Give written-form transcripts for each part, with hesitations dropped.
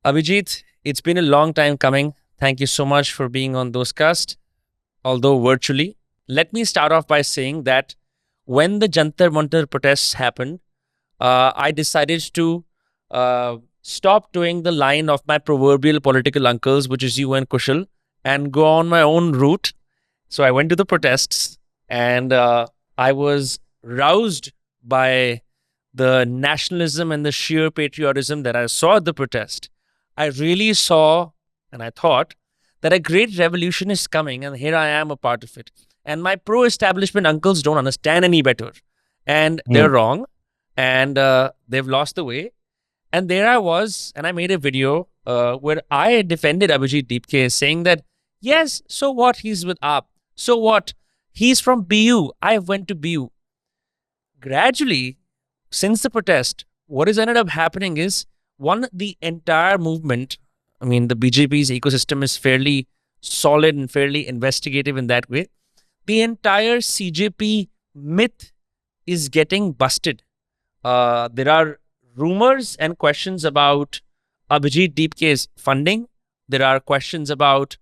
Abhijit, it's been a long time coming. Thank you so much for being on Dostcast, although virtually. Let me start off by saying that when the Jantar Mantar protests happened, I decided to stop doing the line of my proverbial political uncles, which is you and Kushal, and go on my own route. So I went to the protests and I was roused by the nationalism and the sheer patriotism that I saw at the protest. I really saw and I thought that a great revolution is coming, and here I am a part of it. And my pro establishment uncles don't understand any better. And they're wrong, and they've lost the way. And there I was, and I made a video where I defended Abhijit Dipke, saying that, yes, so what? He's with AAP. So what? He's from BU. I went to BU. Gradually, since the protest, what has ended up happening is the entire movement, I mean, the BJP's ecosystem is fairly solid and fairly investigative in that way. The entire CJP myth is getting busted. There are rumors and questions about Abhijit Dipke's funding. There are questions about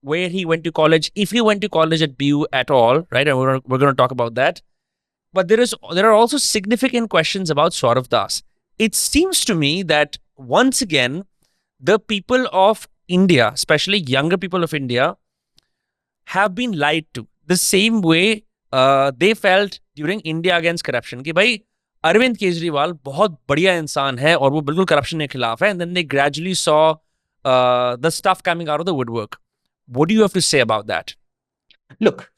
where he went to college, if he went to college at BU at all, right? And we're going to talk about that. But there are also significant questions about Saurav Das. It seems to me that once again, the people of India, especially younger people of India, have been lied to. The same way they felt during India against corruption. कि भाई अरविंद केजरीवाल बहुत बढ़िया इंसान है और वो बिल्कुल corruption के खिलाफ है. And then they gradually saw the stuff coming out of the woodwork. What do you have to say about that? Look,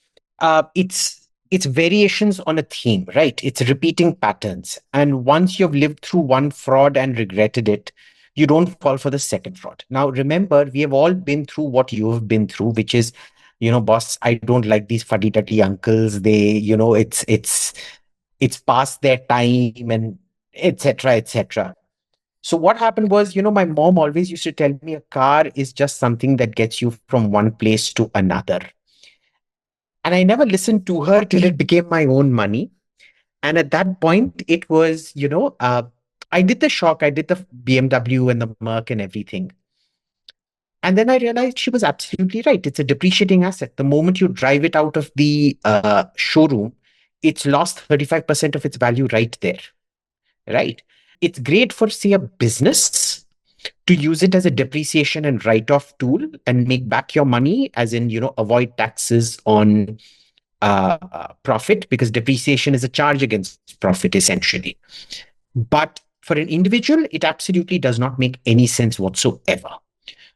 it's variations on a theme, right? It's repeating patterns. And once you've lived through one fraud and regretted it, you don't fall for the second fraud. Now, remember, we have all been through what you have been through, which is, boss, I don't like these fuddy-duddy uncles. They, it's past their time and etc., etc. So what happened was, my mom always used to tell me a car is just something that gets you from one place to another. And I never listened to her till it became my own money. And at that point, it was, I did the shock. I did the BMW and the Merc and everything. And then I realized she was absolutely right. It's a depreciating asset. The moment you drive it out of the showroom, it's lost 35% of its value right there, right? It's great for, say, a business to use it as a depreciation and write-off tool and make back your money, as in, avoid taxes on profit, because depreciation is a charge against profit, essentially. But for an individual, it absolutely does not make any sense whatsoever.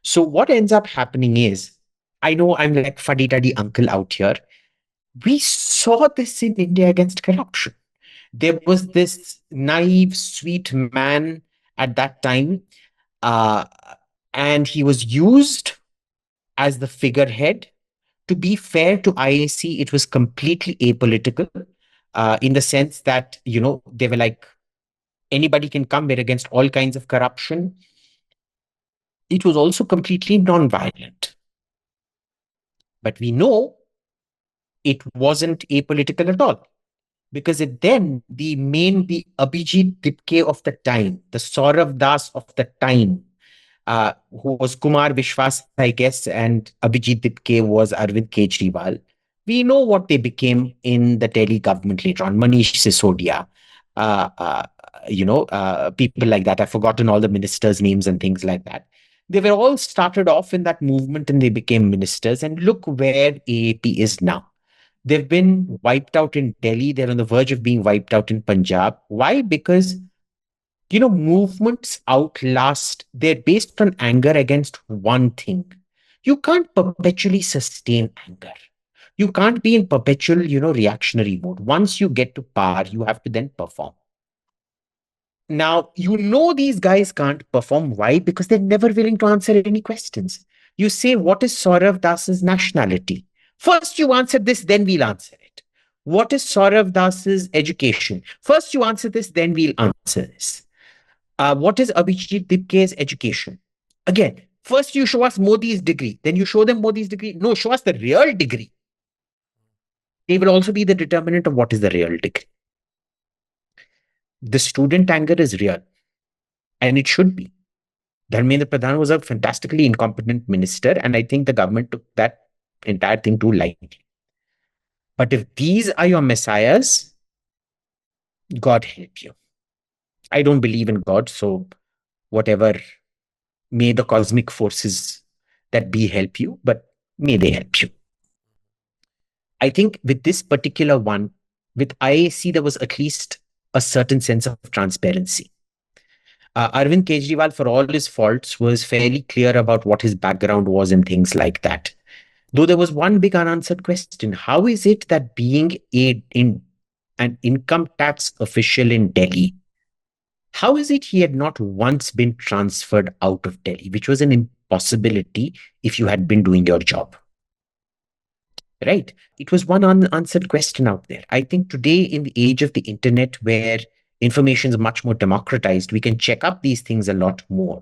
So what ends up happening is, I know I'm like fuddy-duddy uncle out here. We saw this in India against corruption. There was this naive, sweet man at that time, and he was used as the figurehead. To be fair to IAC, it was completely apolitical, in the sense that, they were like, anybody can come, we're against all kinds of corruption. It was also completely non-violent. But we know it wasn't apolitical at all. Because the Abhijit Dipke of the time, the Saurav Das of the time, who was Kumar Vishwas, I guess, and Abhijit Dipke was Arvind Kejriwal. We know what they became in the Delhi government later on. Manish Sisodia, people like that. I've forgotten all the ministers' names and things like that. They were all started off in that movement and they became ministers. And look where AAP is now. They've been wiped out in Delhi. They're on the verge of being wiped out in Punjab. Why? Because, movements outlast, they're based on anger against one thing. You can't perpetually sustain anger. You can't be in perpetual, reactionary mode. Once you get to power, you have to then perform. Now, these guys can't perform. Why? Because they're never willing to answer any questions. You say, what is Saurav Das's nationality? First you answer this, then we'll answer it. What is Saurav Das's education? First you answer this, then we'll answer this. What is Abhijit Dipke's education? Again, first you show us Modi's degree, then you show them Modi's degree. No, show us the real degree. They will also be the determinant of what is the real degree. The student anger is real, and it should be. Dharmendra Pradhan was a fantastically incompetent minister, and I think the government took that entire thing too lightly. But if these are your messiahs, God help you. I don't believe in God, so whatever, may the cosmic forces that be help you, but may they help you. I think with this particular one, with IAC, there was at least a certain sense of transparency. Arvind Kejriwal, for all his faults, was fairly clear about what his background was and things like that. Though there was one big unanswered question: how is it that being an income tax official in Delhi, how is it he had not once been transferred out of Delhi, which was an impossibility if you had been doing your job? Right? It was one unanswered question out there. I think today, in the age of the internet, where information is much more democratized, we can check up these things a lot more.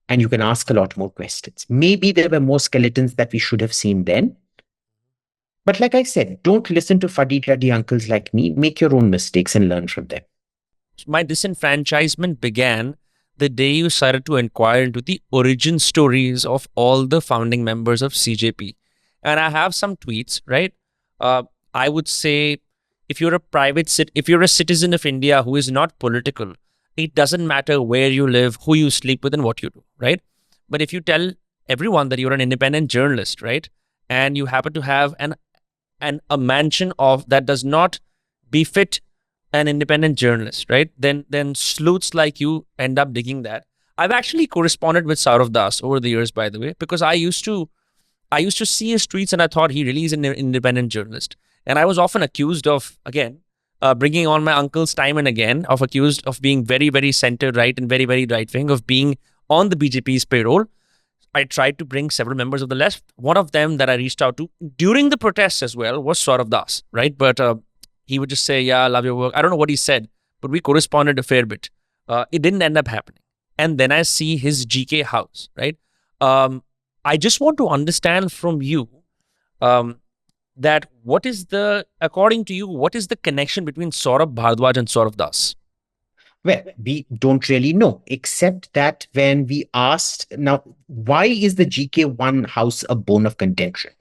And you can ask a lot more questions. Maybe there were more skeletons that we should have seen then. But like I said, don't listen to fuddy-duddy uncles like me. Make your own mistakes and learn from them. My disenfranchisement began the day you started to inquire into the origin stories of all the founding members of CJP. And I have some tweets, right? I would say if you're a citizen of India who is not political, it doesn't matter where you live, who you sleep with, and what you do, right? But if you tell everyone that you're an independent journalist, right, and you happen to have a mansion of that does not befit an independent journalist, right? Then sleuths like you end up digging that. I've actually corresponded with Saurav Das over the years, by the way, because I used to see his tweets and I thought he really is an independent journalist. And I was often accused of, again, bringing on my uncle's time and again, accused of being very, very center-right and very, very right-wing, of being on the BJP's payroll. I tried to bring several members of the left. One of them that I reached out to during the protests as well was Saurav Das, right? But he would just say, yeah, I love your work. I don't know what he said, but we corresponded a fair bit. It didn't end up happening. And then I see his GK house, right? I just want to understand from you that according to you, what is the connection between Saurabh Bharadwaj and Saurav Das? Well, we don't really know, except that when we asked, now, why is the GK1 house a bone of contention?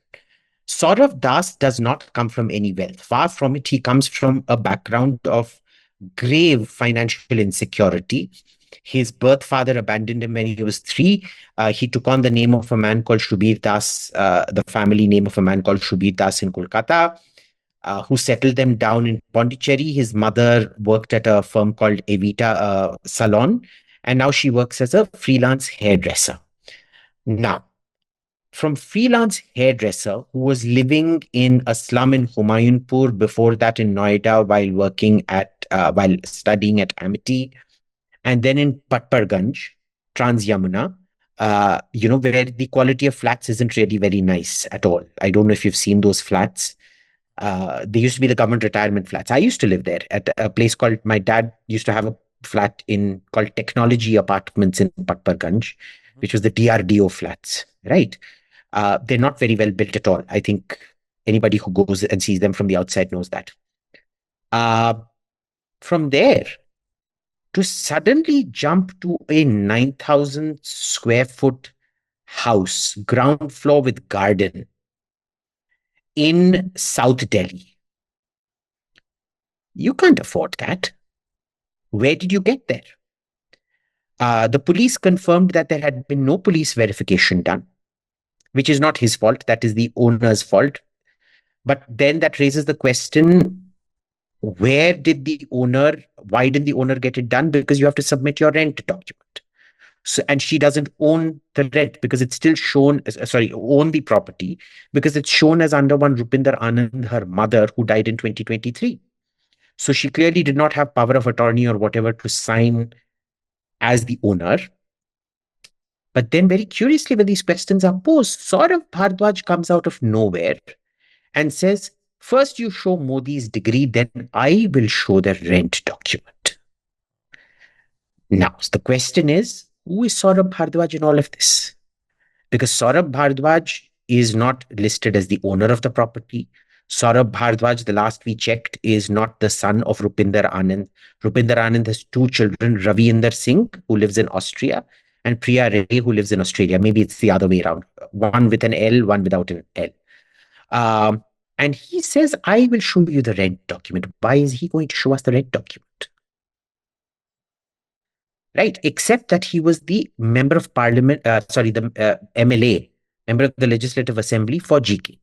Saurav Das does not come from any wealth. Far from it. He comes from a background of grave financial insecurity. His birth father abandoned him when he was 3. He took on the name of a man called Shubir Das, the family name of a man called Shubir Das in Kolkata, who settled them down in Pondicherry. His mother worked at a firm called Evita Salon, and now she works as a freelance hairdresser. Now, from freelance hairdresser who was living in a slum in Humayunpur, before that in Noida while studying at Amity, and then in Patparganj, Trans Yamuna, where the quality of flats isn't really very nice at all. I don't know if you've seen those flats. They used to be the government retirement flats. I used to live there at a place called, my dad used to have a flat called Technology Apartments in Patparganj, which was the DRDO flats, right? They're not very well built at all. I think anybody who goes and sees them from the outside knows that. From there, to suddenly jump to a 9,000 square foot house, ground floor with garden in South Delhi, you can't afford that. Where did you get there? The police confirmed that there had been no police verification done, which is not his fault. That is the owner's fault. But then that raises the question, why did the owner get it done? Because you have to submit your rent document. So, and she doesn't own the rent because it's still own the property because it's shown as under one Rupinder Anand, her mother, who died in 2023. So she clearly did not have power of attorney or whatever to sign as the owner. But then very curiously, when these questions are posed, Saurav Bharadwaj comes out of nowhere and says, first you show Modi's degree, then I will show the rent document. Now, the question is, who is Saurabh Bharadwaj in all of this? Because Saurabh Bharadwaj is not listed as the owner of the property. Saurabh Bharadwaj, the last we checked, is not the son of Rupinder Anand. Rupinder Anand has 2 children, Ravinder Singh, who lives in Austria, and Priya Ray, who lives in Australia. Maybe it's the other way around. One with an L, one without an L. And he says, I will show you the red document. Why is he going to show us the red document? Right, except that he was the member of parliament, the MLA, member of the Legislative Assembly for GK,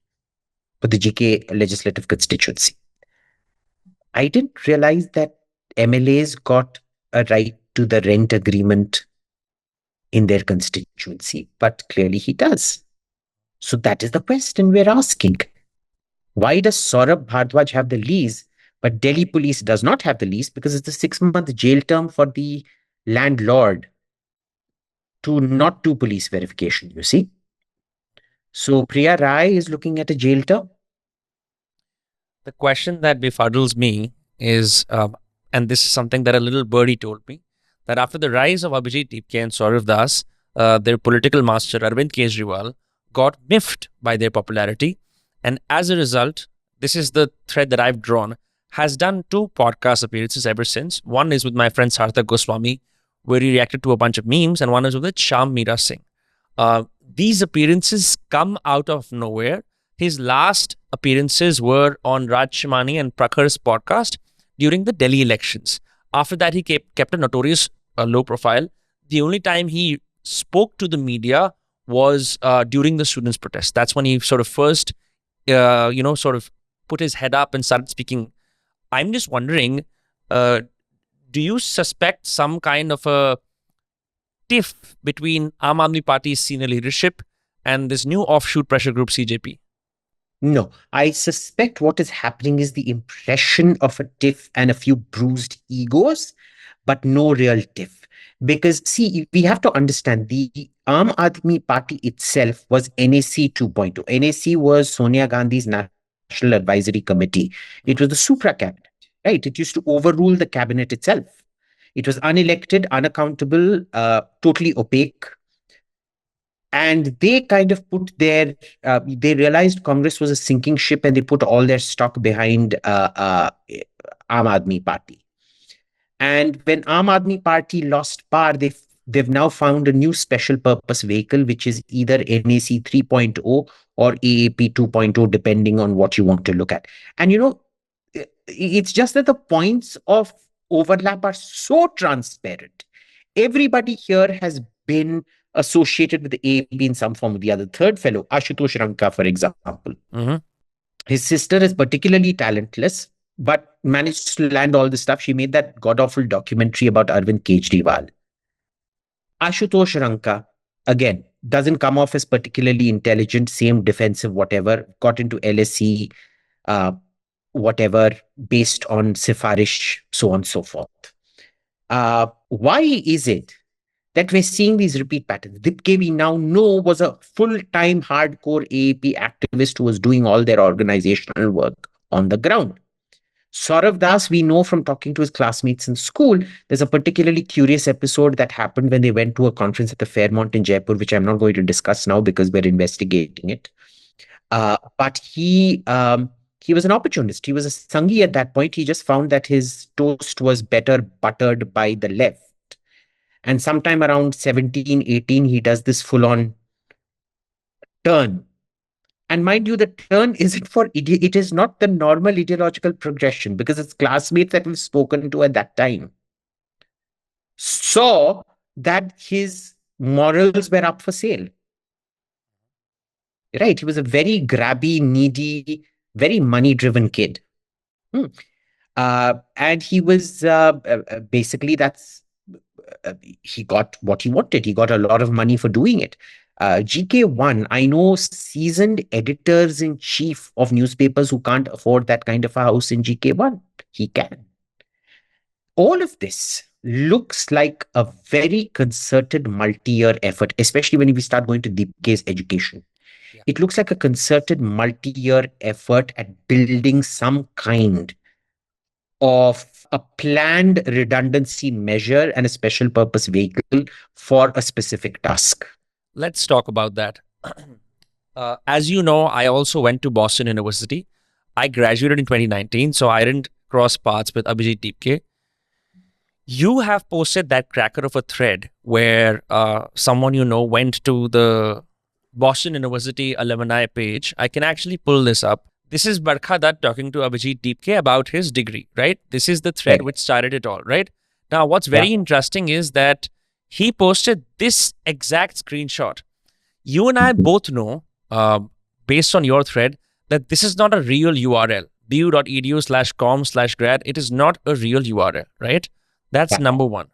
for the GK legislative constituency. I didn't realize that MLAs got a right to the rent agreement in their constituency, but clearly he does. So that is the question we're asking. Why does Saurav Bharadwaj have the lease, but Delhi police does not have the lease? Because it's a 6-month jail term for the landlord to not do police verification, you see. So Priya Rai is looking at a jail term. The question that befuddles me is, and this is something that a little birdie told me, that after the rise of Abhijit Dipke and Saurav Das, their political master Arvind Kejriwal got miffed by their popularity. And as a result, this is the thread that I've drawn, has done 2 podcast appearances ever since. One is with my friend Sarthak Goswami, where he reacted to a bunch of memes, and one is with Shyam Meera Singh. These appearances come out of nowhere. His last appearances were on Raj Shimani and Prakhar's podcast during the Delhi elections. After that, he kept a notorious low profile. The only time he spoke to the media was during the students' protest. That's when he sort of first, sort of put his head up and started speaking. I'm just wondering, do you suspect some kind of a tiff between Aam Aadmi Party's senior leadership and this new offshoot pressure group CJP? No, I suspect what is happening is the impression of a tiff and a few bruised egos, but no real tiff. Because, see, we have to understand the Aam Aadmi Party itself was NAC 2.0. NAC was Sonia Gandhi's National Advisory Committee. It was the supra cabinet, right? It used to overrule the cabinet itself. It was unelected, unaccountable, totally opaque. And they kind of put they realized Congress was a sinking ship, and they put all their stock behind Aam Aadmi Party. And when Aam Aadmi Party lost power, they've now found a new special purpose vehicle, which is either NAC 3.0 or AAP 2.0, depending on what you want to look at. And, it's just that the points of overlap are so transparent. Everybody here has been associated with the AAP in some form or the other. Third fellow, Ashutosh Ranka, for example. Mm-hmm. His sister is particularly talentless, but managed to land all this stuff. She made that god-awful documentary about Arvind Kejriwal. Ashutosh Ranka, again, doesn't come off as particularly intelligent, same defensive, whatever, got into LSE, whatever, based on Sifarish, so on and so forth. Why is it that we're seeing these repeat patterns? Dipke, we now know, was a full-time hardcore AAP activist who was doing all their organizational work on the ground. Saurav Das, we know from talking to his classmates in school, there's a particularly curious episode that happened when they went to a conference at the Fairmont in Jaipur, which I'm not going to discuss now because we're investigating it. But he was an opportunist. He was a Sanghi at that point. He just found that his toast was better buttered by the left. And sometime around 17, 18, he does this full-on turn. And mind you, the turn isn't it is not the normal ideological progression, because it's classmates that we've spoken to at that time saw that his morals were up for sale. Right? He was a very grabby, needy, very money-driven kid. And he was basically, he got what he wanted. He got a lot of money for doing it. GK1, I know seasoned editors-in-chief of newspapers who can't afford that kind of a house in GK1. He can. All of this looks like a very concerted multi-year effort, especially when we start going to Dipke's education. Yeah. It looks like a concerted multi-year effort at building some kind of a planned redundancy measure and a special purpose vehicle for a specific task. Let's talk about that. As you know, I also went to Boston University. I graduated in 2019, so I didn't cross paths with Abhijit Dipke. You have posted that cracker of a thread where someone you know went to the Boston University alumni page. I can actually pull this up. This is Barkha Dutt talking to Abhijit Dipke about his degree, right? This is the thread Right. which started it all, right? Now, what's very Yeah. interesting is that he posted this exact screenshot. You and I Mhm. both know, based on your thread, that this is not a real URL. bu.edu/com/grad. It is not a real URL, right? That's Yeah. number one.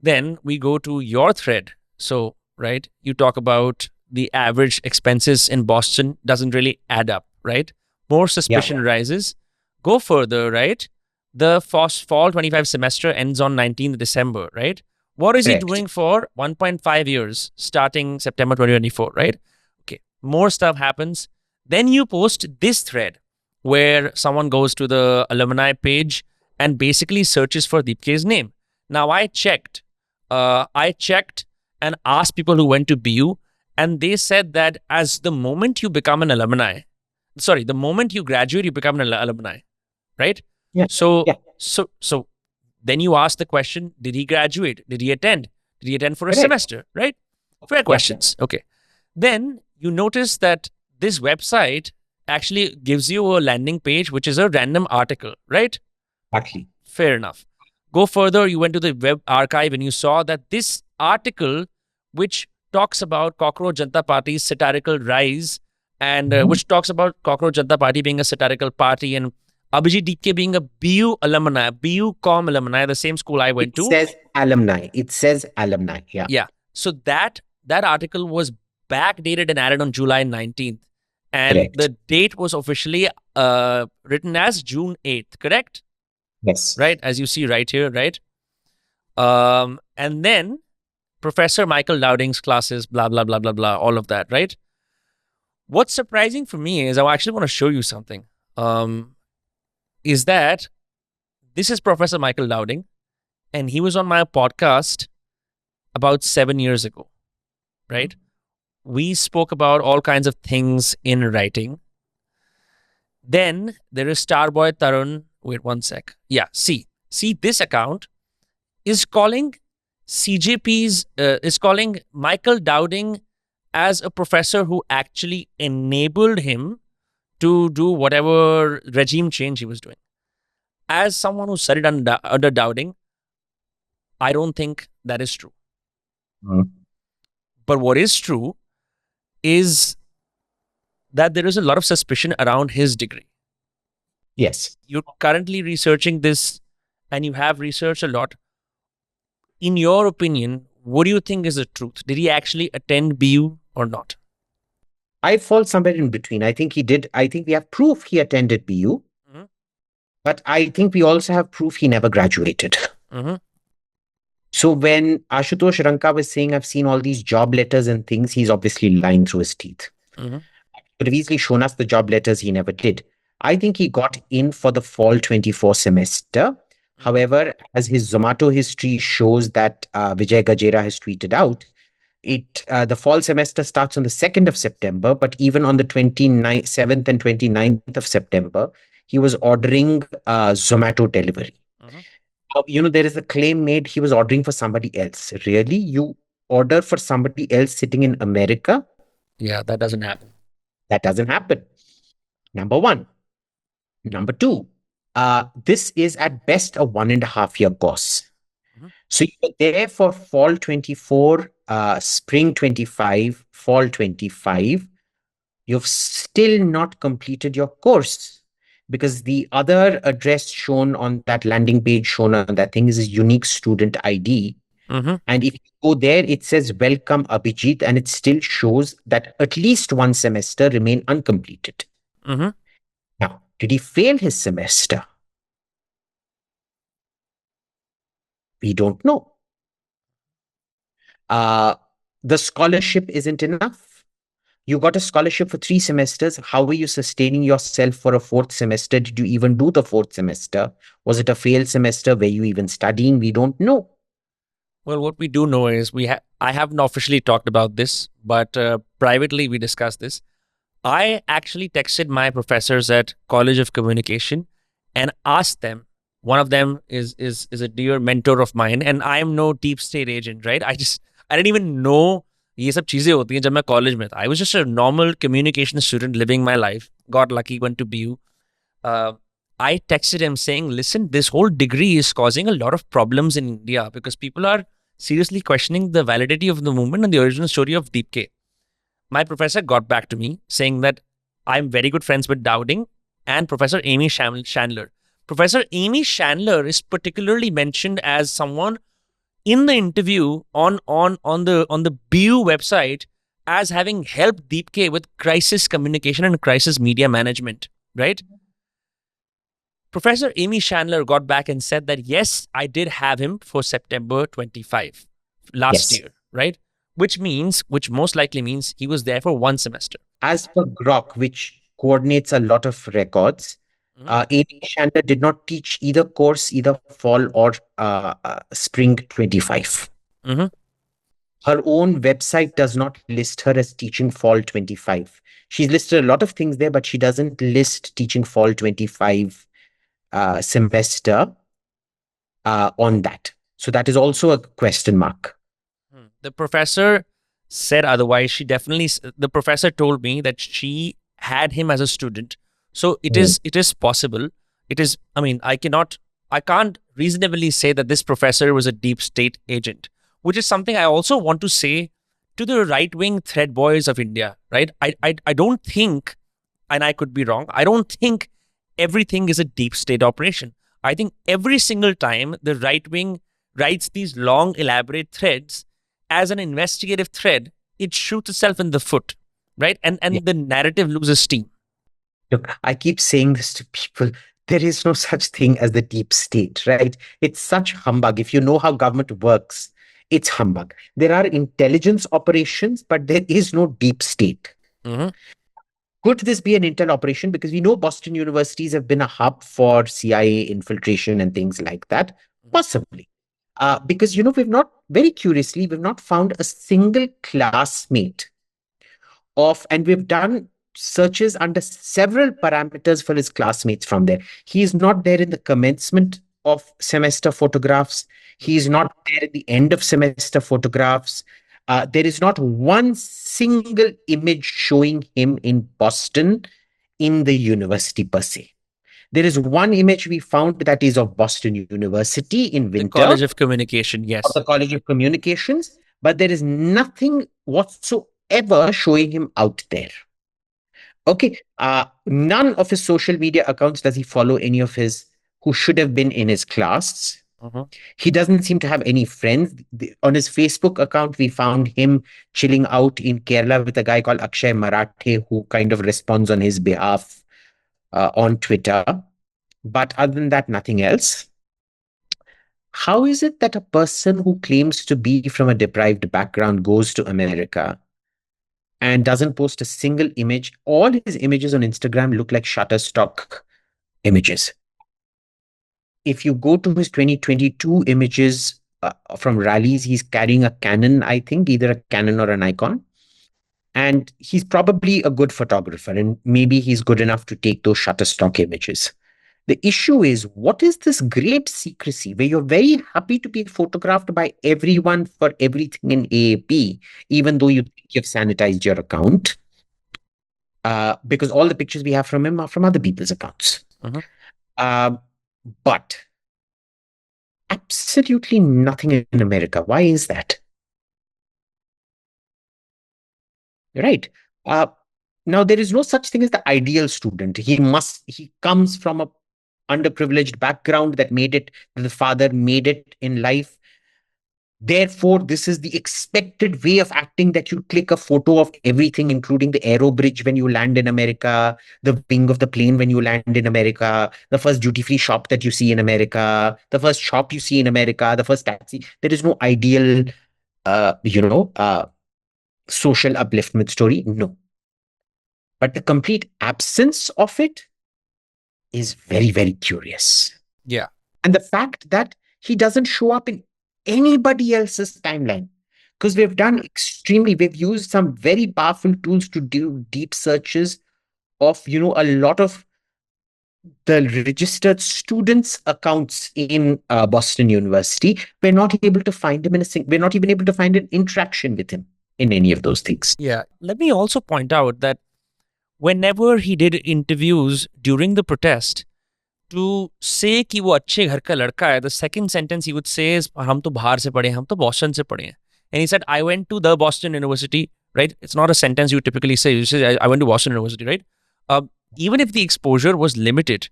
Then we go to your thread. So, right, you talk about the average expenses in Boston doesn't really add up, right? More suspicion rises. Go further, right? The fall 25 semester ends on 19th December, right? What is he Correct. doing for 1.5 years starting September 2024, right? Okay, more stuff happens. Then you post this thread where someone goes to the alumni page and basically searches for Deepke's name. Now, I checked and asked people who went to BU, and they said that as the moment you become an alumni, the moment you graduate, you become an alumni, right? Yeah. So, Yeah. so then you ask the question: Did he graduate? Did he attend? Did he attend for a Correct. semester? Right? Fair Yeah. questions. Okay. Then you notice that this website actually gives you a landing page, which is a random article, right? Exactly. Fair enough. Go further, you went to the web archive and you saw that this article, which talks about Cockroach Janta Party's satirical rise, and which talks about Cockroach Janta Party being a satirical party and Abhijit Dipke being a BU alumni, BU Com alumni, the same school I went It to. says alumni. It says alumni. Yeah. Yeah. So that article was backdated and added on July 19th. And Correct. the date was officially written as June 8th, correct? Yes. Right? As you see right here, right? And then Professor Michael Dowding's classes, blah, blah, blah, blah, blah, all of that, right? What's surprising for me is I actually want to show you something. Is that this is Professor Michael Dowding, and he was on my podcast about 7 years ago, right? We spoke about all kinds of things in writing. Then there is Starboy Tarun. Wait one sec. Yeah, see this account is calling CJP's, is calling Michael Dowding as a professor who actually enabled him to do whatever regime change he was doing. As someone who studied under Dowding, I don't think that is true. But what is true is that there is a lot of suspicion around his degree. Yes. You're currently researching this and you have researched a lot. In your opinion, what do you think is the truth? Did he actually attend BU or not? I fall somewhere in between. I think he did. I think we have proof he attended BU, but I think we also have proof he never graduated. So when Ashutosh Ranka was saying, I've seen all these job letters and things, he's obviously lying through his teeth. Could have easily shown us the job letters he never did. I think he got in for the fall 24 semester. However, as his Zomato history shows that Vijay Gajera has tweeted out, the fall semester starts on the 2nd of September, but even on the 7th and 29th of September, he was ordering Zomato delivery. There is a claim made he was ordering for somebody else. Really? You order for somebody else sitting in America? Yeah, that doesn't happen. That doesn't happen. Number one. Number two, this is at best a 1.5 year course. So you were there for fall 24, spring 25, fall 25. You've still not completed your course because the other address shown on that landing page shown on that thing is a unique student ID. And if you go there, it says welcome Abhijit, and it still shows that at least one semester remain uncompleted. Now, did he fail his semester? We don't know. The scholarship isn't enough. You got a scholarship for 3 semesters. How were you sustaining yourself for a 4th semester? Did you even do the 4th semester? Was it a failed semester? Were you even studying? We don't know. Well, what we do know is I haven't officially talked about this, but privately we discussed this. I actually texted my professors at College of Communication and asked them One of them is a dear mentor of mine, and I am no deep state agent, right? I didn't even know ये सब चीजें होती हैं जब मैं college में था. I was just a normal communication student living my life. Got lucky, went to BU. Uh, I texted him saying, listen, this whole degree is causing a lot of problems in India because people are seriously questioning the validity of the movement and the original story of Dipke. My professor got back to me saying that I'm very good friends with Dowding and Professor Amy Chandler. Professor Amy Chandler is particularly mentioned as someone in the interview on the BU website as having helped Deepke with crisis communication and crisis media management, right? Professor Amy Chandler got back and said that yes, I did have him for September 25 last Yes. year, right? Which most likely means he was there for one semester. As per Grok, which coordinates a lot of records, A.D. Chandler did not teach either course, either fall or spring 25. Mm-hmm. Her own website does not list her as teaching fall 25. She's listed a lot of things there, but she doesn't list teaching fall 25 semester on that. So that is also a question mark. The professor said otherwise. The professor told me that she had him as a student. So it is possible. I can't reasonably say that this professor was a deep state agent, which is something I also want to say to the right-wing thread boys of India, right? I don't think, and I could be wrong, I don't think everything is a deep state operation. I think every single time the right wing writes these long, elaborate threads as an investigative thread, it shoots itself in the foot, right? And the narrative loses steam. Look, I keep saying this to people. There is no such thing as the deep state, right? It's such humbug. If you know how government works, it's humbug. There are intelligence operations, but there is no deep state. Mm-hmm. Could this be an intel operation? Because we know Boston universities have been a hub for CIA infiltration and things like that. Possibly. Because, we've not, very curiously, we've not found a single classmate and we've done searches under several parameters for his classmates from there. He is not there in the commencement of semester photographs. He is not there at the end of semester photographs. There is not one single image showing him in Boston in the university per se. There is one image we found that is of Boston University in winter. The College of Communication, yes. Of the College of Communications, but there is nothing whatsoever showing him out there. Okay. None of his social media accounts does he follow any of his who should have been in his class. Mm-hmm. He doesn't seem to have any friends. On his Facebook account, we found him chilling out in Kerala with a guy called Akshay Marathe, who kind of responds on his behalf on Twitter. But other than that, nothing else. How is it that a person who claims to be from a deprived background goes to America and doesn't post a single image? All his images on Instagram look like Shutterstock images. If you go to his 2022 images from rallies, he's carrying a Canon, I think, either a Canon or a Nikon. And he's probably a good photographer, and maybe he's good enough to take those Shutterstock images. The issue is, what is this great secrecy where you're very happy to be photographed by everyone for everything in AAP, even though you think you've sanitized your account? Because all the pictures we have from him are from other people's accounts. Mm-hmm. But absolutely nothing in America. Why is that? Right. Now, there is no such thing as the ideal student. He comes from a underprivileged background the father made it in life. Therefore, this is the expected way of acting, that you click a photo of everything, including the aero bridge when you land in America, the wing of the plane when you land in America, the first duty-free shop that you see in America, the first shop you see in America, the first taxi. There is no ideal, social upliftment story. No. But the complete absence of it is very, very curious. Yeah. And the fact that he doesn't show up in anybody else's timeline, because we've used some very powerful tools to do deep searches of, a lot of the registered students' accounts in Boston University, we're not able to find him we're not even able to find an interaction with him in any of those things. Yeah. Let me also point out that whenever he did interviews during the protest, to say कि वो अच्छे घर का लड़का है, the second sentence he would say is हम तो बाहर से पढ़े हैं, हम तो Boston से पढ़े हैं. And he said, I went to the Boston University, right? It's not a sentence you typically say. You say, I went to Boston University, right? Even if the exposure was limited,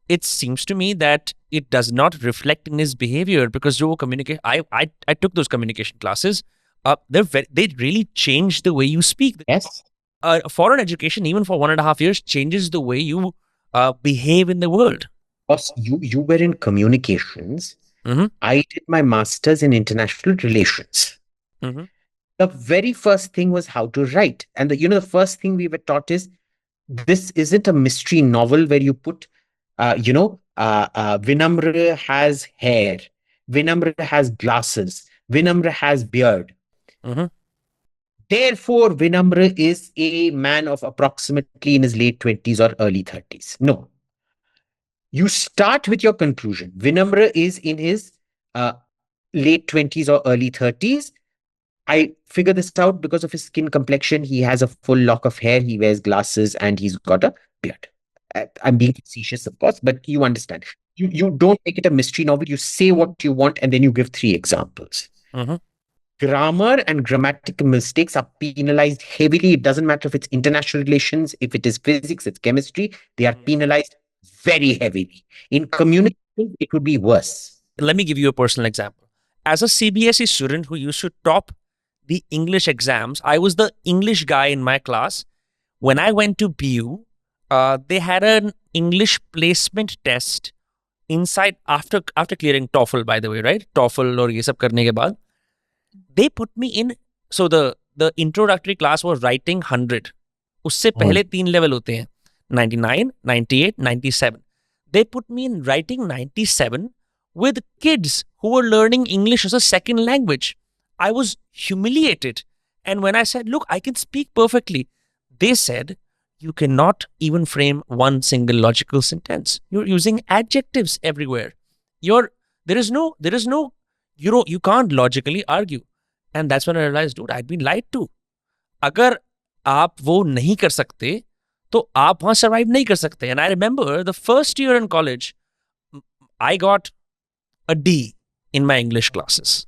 it seems to me that it does not reflect in his behavior because जो वो communicate, I took those communication classes. They really change the way you speak. Yes. Foreign education, even for 1.5 years, changes the way you behave in the world. Because you were in communications. Mm-hmm. I did my master's in international relations. Mm-hmm. The very first thing was how to write. And the first thing we were taught is this isn't a mystery novel where you put, Vinamre has hair, Vinamre has glasses, Vinamre has beard. Mm-hmm. Therefore, Vinamre is a man of approximately in his late 20s or early 30s. No. You start with your conclusion. Vinamre is in his late 20s or early 30s. I figure this out because of his skin complexion. He has a full lock of hair, he wears glasses, and he's got a beard. I'm being facetious, of course, but you understand. You don't make it a mystery novel. You say what you want, and then you give 3 examples. Mm-hmm. Grammar and grammatical mistakes are penalized heavily. It doesn't matter if it's international relations, if it is physics, it's chemistry. They are penalized very heavily. In communication, it would be worse. Let me give you a personal example. As a CBSE student who used to top the English exams, I was the English guy in my class. When I went to BU, they had an English placement test inside after clearing TOEFL, by the way, right? TOEFL और ये सब करने के बाद, they put me in. So the introductory class was writing 100. उससे पहले 3 level होते हैं, 99, 98, 97. They put me in writing 97 with kids who were learning English as a second language. I was humiliated. And when I said, look, I can speak perfectly, they said, you cannot even frame one single logical sentence. You're using adjectives everywhere. You can't logically argue. And that's when I realized, dude, I'd been lied to. अगर आप वो नहीं कर सकते, तो आप वहाँ survive नहीं कर सकते. And I remember the first year in college, I got a D in my English classes.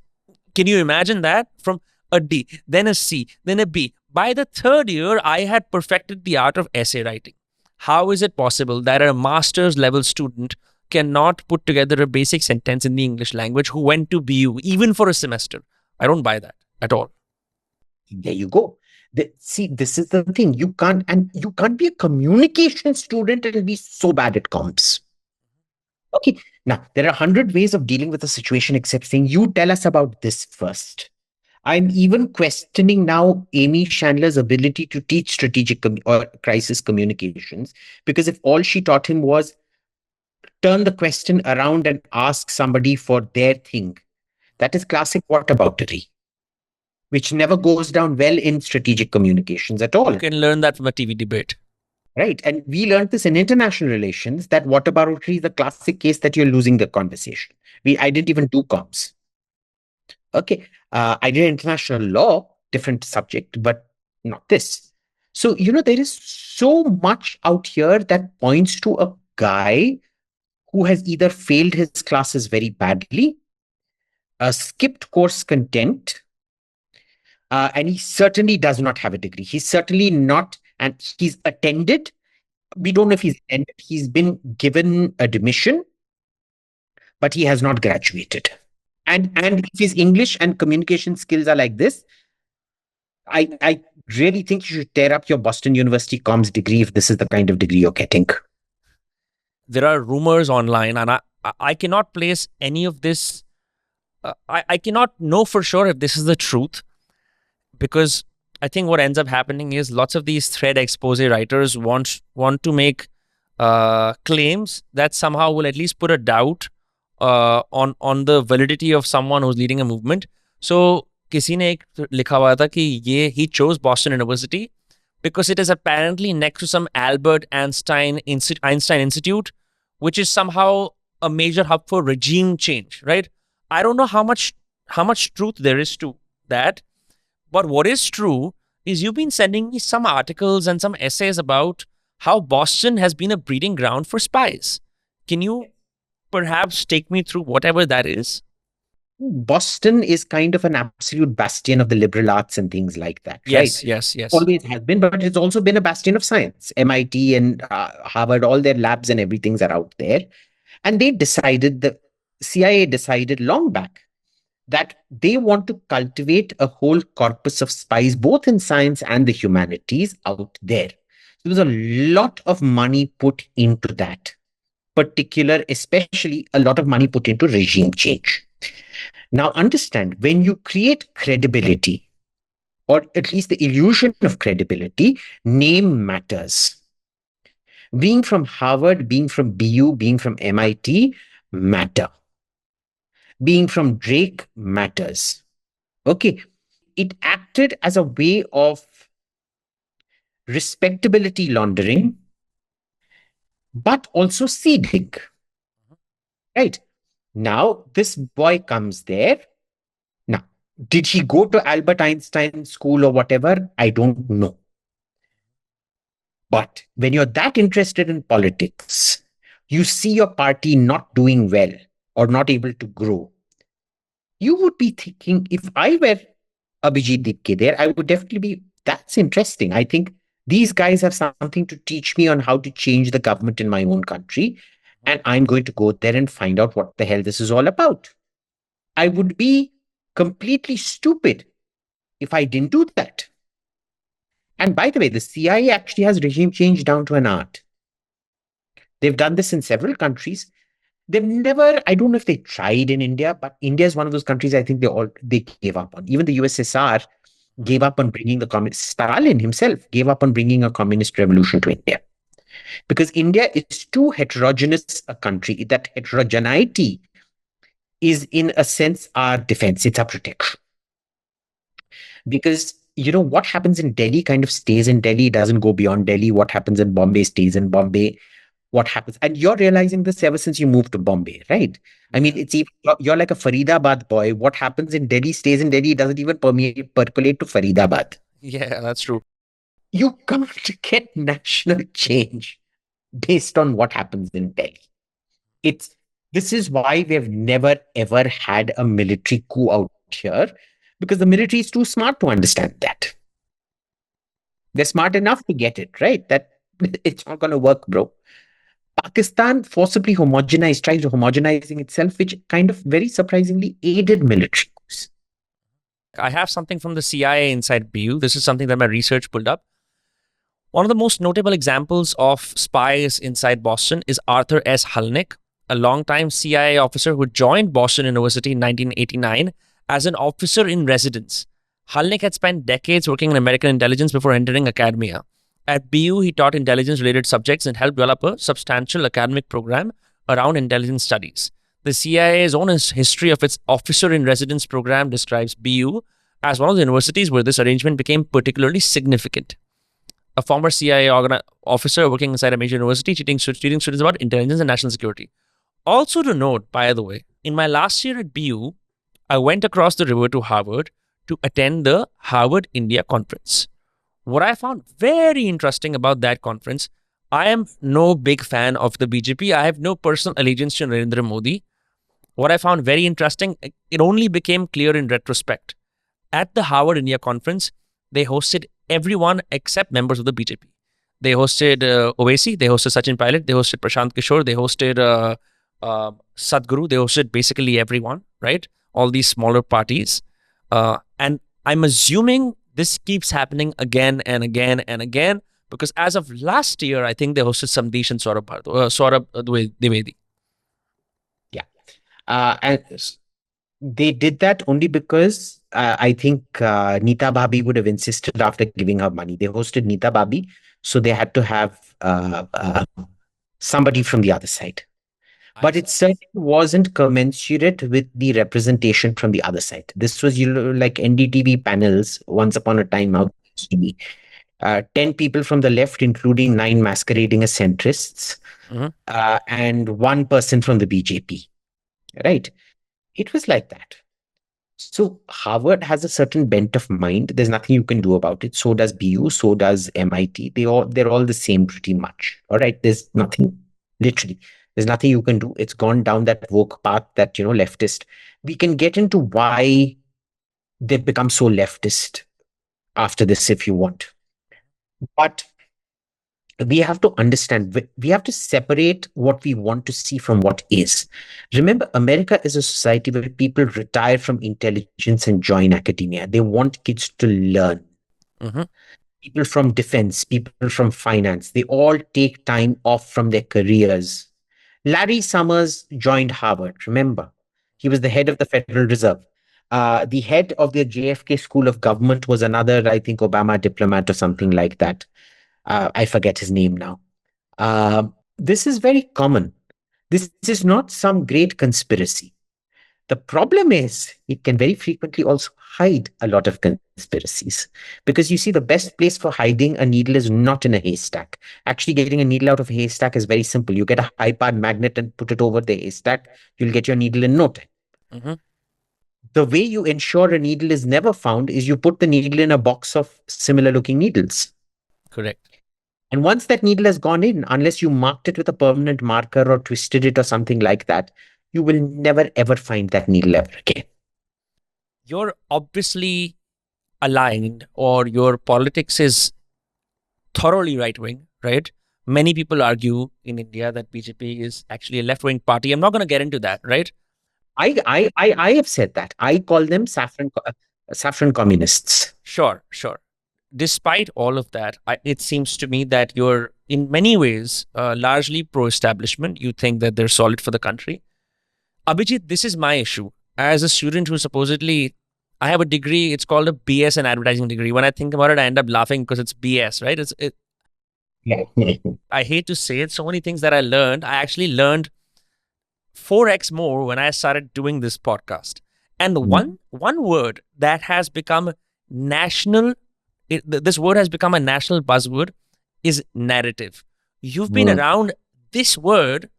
Can you imagine that? From a D, then a C, then a B. By the third year, I had perfected the art of essay writing. How is it possible that a master's level student cannot put together a basic sentence in the English language who went to BU even for a semester? I don't buy that at all. There you go. See, this is the thing. You can't be a communication student and be so bad at comps. Okay. Now, there are 100 ways of dealing with a situation except saying, you tell us about this first. I'm even questioning now Amy Chandler's ability to teach strategic or crisis communications, because if all she taught him was turn the question around and ask somebody for their thing, that is classic whataboutery, which never goes down well in strategic communications at all. You can learn that from a TV debate. Right. And we learned this in international relations, that whataboutery is the classic case that you're losing the conversation. I didn't even do comms. Okay. I did international law, different subject, but not this. So, there is so much out here that points to a guy who has either failed his classes very badly, skipped course content, and he certainly does not have a degree. He's certainly not, and he's attended. We don't know if he's attended. He's been given admission, but he has not graduated. And if his English and communication skills are like this, I really think you should tear up your Boston University comms degree if this is the kind of degree you're getting. There are rumors online, and I cannot place any of this. I cannot know for sure if this is the truth, because I think what ends up happening is lots of these thread expose writers want to make claims that somehow will at least put a doubt on the validity of someone who's leading a movement. So किसी ने एक लिखा हुआ था कि he chose Boston University because it is apparently next to some Albert Einstein Institute, which is somehow a major hub for regime change, right? I don't know how much truth there is to that, but what is true is you've been sending me some articles and some essays about how Boston has been a breeding ground for spies. Can you perhaps take me through whatever that is? Boston is kind of an absolute bastion of the liberal arts and things like that, right? Yes, yes, yes. Always has been, but it's also been a bastion of science. MIT and Harvard, all their labs and everything's are out there. And the CIA decided long back that they want to cultivate a whole corpus of spies, both in science and the humanities out there. So there's a lot of money put into that, especially a lot of money put into regime change. Now, understand, when you create credibility, or at least the illusion of credibility, name matters. Being from Harvard, being from BU, being from MIT matter. Being from Drake matters. Okay. It acted as a way of respectability laundering, but also seeding. Right. Now, this boy comes there. Now, did he go to Albert Einstein School or whatever? I don't know. But when you're that interested in politics, you see your party not doing well or not able to grow, you would be thinking, if I were Abhijit Dipke there, I would definitely be, that's interesting. I think these guys have something to teach me on how to change the government in my own country. And I'm going to go there and find out what the hell this is all about. I would be completely stupid if I didn't do that. And by the way, the CIA actually has regime change down to an art. They've done this in several countries. They've never, I don't know if they tried in India, but India is one of those countries I think they gave up on. Even the USSR gave up on bringing the communist. Stalin himself gave up on bringing a communist revolution to India. Because India is too heterogeneous a country. That heterogeneity is, in a sense, our defense. It's our protection. Because, what happens in Delhi kind of stays in Delhi, doesn't go beyond Delhi. What happens in Bombay stays in Bombay. What happens? And you're realizing this ever since you moved to Bombay, right? I mean, it's even, you're like a Faridabad boy. What happens in Delhi stays in Delhi. It doesn't even percolate to Faridabad. Yeah, that's true. You can't get national change based on what happens in Delhi. This is why we have never ever had a military coup out here, because the military is too smart to understand that. They're smart enough to get it, right? That it's not going to work, bro. Pakistan forcibly tries to homogenizing itself, which kind of very surprisingly aided military coups. I have something from the CIA inside BU. This is something that my research pulled up. One of the most notable examples of spies inside Boston is Arthur S. Hulnick, a longtime CIA officer who joined Boston University in 1989 as an officer in residence. Hulnick had spent decades working in American intelligence before entering academia. At BU, he taught intelligence-related subjects and helped develop a substantial academic program around intelligence studies. The CIA's own history of its officer in residence program describes BU as one of the universities where this arrangement became particularly significant. A former CIA officer working inside a major university teaching students about intelligence and national security. Also to note, by the way, in my last year at BU, I went across the river to Harvard to attend the Harvard India Conference. What I found very interesting about that conference, I am no big fan of the BJP. I have no personal allegiance to Narendra Modi. What I found very interesting, it only became clear in retrospect. At the Harvard India Conference, they hosted everyone except members of the BJP. They hosted Owaisi, they hosted Sachin Pilot, they hosted Prashant Kishore, they hosted Sadhguru, they hosted basically everyone, right? All these smaller parties. And I'm assuming this keeps happening again and again and again, because as of last year, I think they hosted Samdesh and Saurav Dwivedi. Yeah. And they did that only because I think Neeta Bhabhi would have insisted after giving her money. They hosted Neeta Bhabhi, so they had to have somebody from the other side. But it certainly wasn't commensurate with the representation from the other side. This was like NDTV panels once upon a time out to be. 10 people from the left, including 9 masquerading as centrists, Mhm. and 1 person from the BJP. Right? It was like that. So Harvard has a certain bent of mind. There's nothing you can do about it. So does BU, so does MIT. They're all the same pretty much. All right. There's nothing, literally. There's nothing you can do. It's gone down that woke path, that leftist. We can get into why they've become so leftist after this if you want. But we have to understand, we have to separate what we want to see from what is. Remember, America is a society where people retire from intelligence and join academia. They want kids to learn. Mhm. People from defense, people from finance, they all take time off from their careers. Larry Summers joined Harvard, remember? He was the head of the Federal Reserve. The head of the JFK School of Government was another, I think, Obama diplomat or something like that. I forget his name now. This is very common. This is not some great conspiracy. The problem is it can very frequently also hide a lot of conspiracies, because you see, the best place for hiding a needle is not in a haystack. Actually, getting a needle out of a haystack is very simple. You get a high powered magnet and put it over the haystack, you'll get your needle in no time. Mhm. The way you ensure a needle is never found is you put the needle in a box of similar looking needles. Correct. And once that needle has gone in, unless you marked it with a permanent marker or twisted it or something like that, you will never ever find that needle ever again. You're obviously aligned, or your politics is thoroughly right wing, right? Many people argue in India that BJP is actually a left wing party. I'm not going to get into that, right? I have said that. I call them saffron communists. Sure, sure. Despite all of that, it seems to me that you're in many ways largely pro establishment. You think that they're solid for the country. Abhijit, this is my issue. As a student who supposedly, I have a degree, it's called a BS in advertising degree. When I think about it, I end up laughing because it's BS, right? Yeah. I hate to say it. So many things that I learned, I actually learned 4x more when I started doing this podcast. And one word that has become national, this word has become a national buzzword, is narrative. You've been around this word,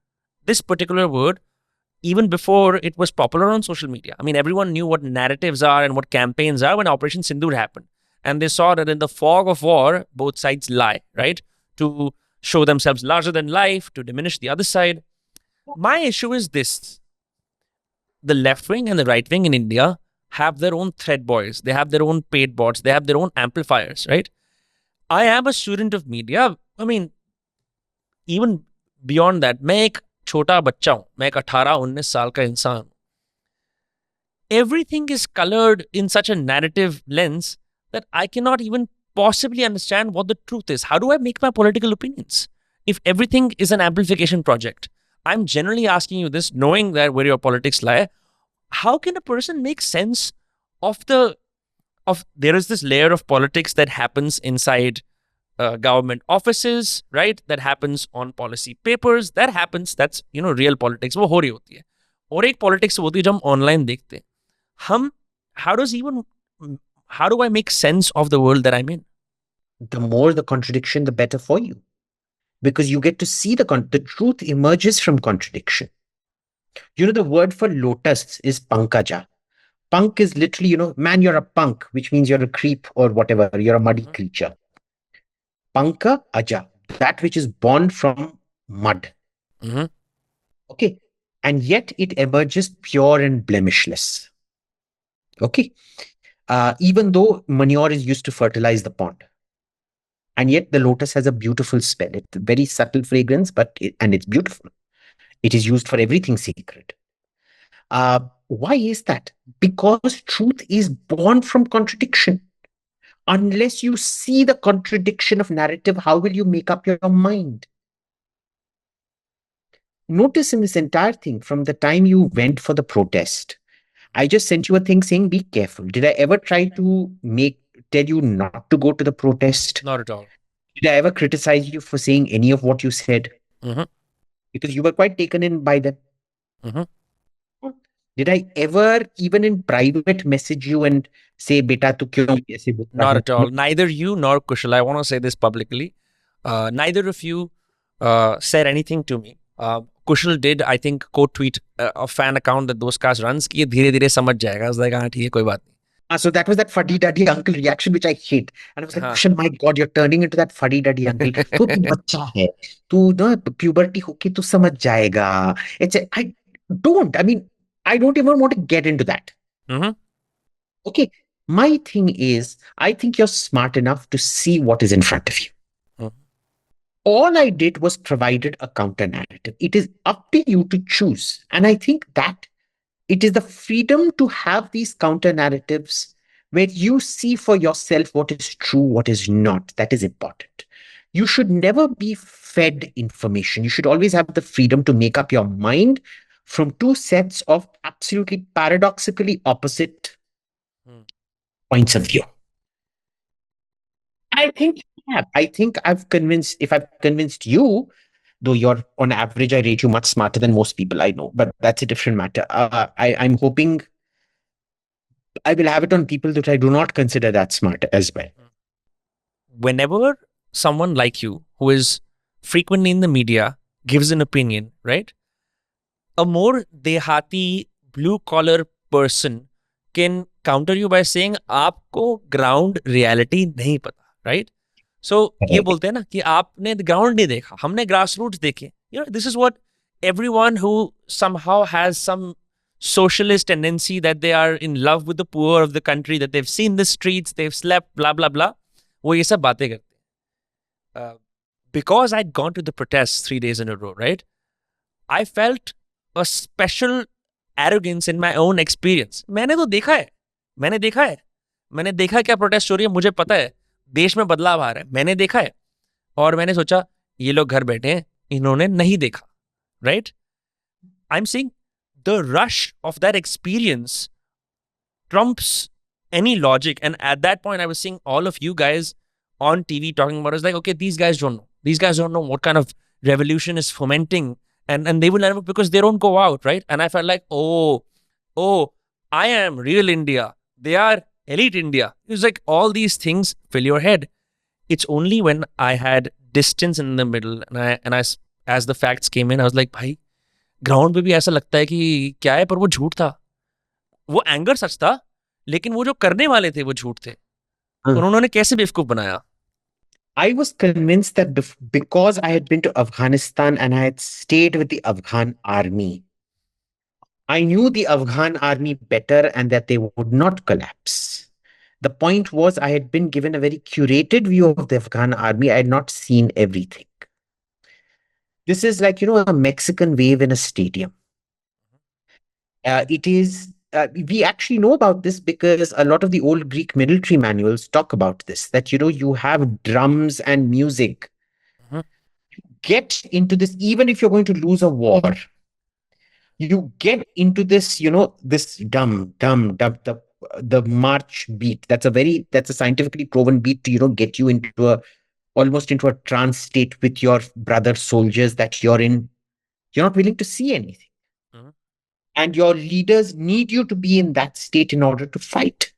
this particular word, even before it was popular on social media. I mean, everyone knew what narratives are and what campaigns are when Operation Sindoor happened. And they saw that in the fog of war, both sides lie, right? To show themselves larger than life, to diminish the other side. My issue is this: the left wing and the right wing in India have their own thread boys, they have their own paid bots, they have their own amplifiers, right? I am a student of media. I mean, even beyond that, मैं एक छोटा बच्चा हूं, मैं एक 18-19 साल का इंसान हूं. Everything is colored in such a narrative lens that I cannot even possibly understand what the truth is. How do I make my political opinions if everything is an amplification project? I'm generally asking you this, knowing that where your politics lie. How can a person make sense of there is this layer of politics that happens inside government offices, right? That happens on policy papers. That happens. That's real politics. वो हो रही होती है. और एक politics होती है जो हम online देखते हैं. हम how does even how do I make sense of the world that I'm in? The more the contradiction, the better for you, because you get to see the truth emerges from contradiction. The word for lotus is pankaja. Punk is literally, man, you're a punk, which means you're a creep or whatever. You're a muddy creature. Panka aja, that which is born from mud. Mm-hmm. Okay. And yet it emerges pure and blemishless. Okay. Even though manure is used to fertilize the pond. And yet the lotus has a beautiful smell. It's a very subtle fragrance, and it's beautiful. It is used for everything sacred. Why is that? Because truth is born from contradiction. Unless you see the contradiction of narrative, how will you make up your mind? Notice in this entire thing, from the time you went for the protest, I just sent you a thing saying, be careful. Did I ever try to tell you not to go to the protest? Not at all. Did I ever criticize you for saying any of what you said? Mm-hmm. Because you were quite taken in by them. Mm-hmm. Did I ever, even in private, message you and say, "Beta, tu kyun aise bolta Not hai?" at all. Neither you nor Kushal. I want to say this publicly. Neither of you said anything to me. Kushal did, I think, quote tweet a fan account that Dostcast runs कि ये धीरे धीरे समझ जाएगा. I was like, हाँ ठीक है कोई बात So that was that fuddy duddy uncle reaction, which I hate. And I was नहीं. like, हाँ. Kushan, my God, you're turning into that fuddy duddy uncle. तो तू बच्चा है, तू ना puberty होके तू समझ जाएगा. I don't. I mean, I don't even want to get into that. Mm-hmm. Okay, my thing is, I think you're smart enough to see what is in front of you. Mm-hmm. All I did was provided a counter narrative. It is up to you to choose. And I think that it is the freedom to have these counter narratives where you see for yourself what is true, what is not. That is important. You should never be fed information. You should always have the freedom to make up your mind from two sets of absolutely paradoxically opposite points of view. I think I think I've convinced, if I've convinced you, though you're on average, I rate you much smarter than most people I know, but that's a different matter. I'm hoping I will have it on people that I do not consider that smart as well. Whenever someone like you, who is frequently in the media, gives an opinion, right? A more dehati, blue collar person can counter you by saying आपको ground reality नहीं पता, right? So ये बोलते हैं ना कि आपने ground नहीं देखा, हमने grassroots देखे. You know, this is what everyone who somehow has some socialist tendency that they are in love with the poor of the country, that they've seen the streets, they've slept, blah blah blah. वो ये सब बातें करते हैं. Because I'd gone to the protests 3 days in a row, right? I felt a special arrogance in my own experience. मैंने तो देखा है, मैंने देखा है, मैंने देखा है क्या प्रोटेस्ट हो रही है, मुझे पता है, देश में बदलाव आ रहा है, मैंने देखा है. और मैंने सोचा ये लोग घर बैठे हैं, इन्होंने नहीं देखा, right? I'm saying the rush of that experience trumps any logic. And at that point, I was seeing all of you guys on TV talking about it. It's like, okay, these guys don't know. These guys don't know what kind of revolution is fomenting. And they will never, because they don't go out, right? And I felt like, oh, I am real India. They are elite India. It was like all these things fill your head. It's only when I had distance in the middle and I as the facts came in, I was like, भाई ground पे भी ऐसा लगता है कि क्या है, पर वो झूठ था. वो एंगर सच था, लेकिन वो जो करने वाले थे वो झूठ थे. उन्होंने कैसे बेवकूफ बनाया? I was convinced that because I had been to Afghanistan and I had stayed with the Afghan army, I knew the Afghan army better and that they would not collapse. The point was, I had been given a very curated view of the Afghan army. I had not seen everything. This is like, a Mexican wave in a stadium. It is, we actually know about this because a lot of the old Greek military manuals talk about this, that, you have drums and music. Get into this, even if you're going to lose a war, you get into this, this dum, the march beat. That's a scientifically proven beat to, get you into almost into a trance state with your brother soldiers that you're not willing to see anything. And your leaders need you to be in that state in order to fight.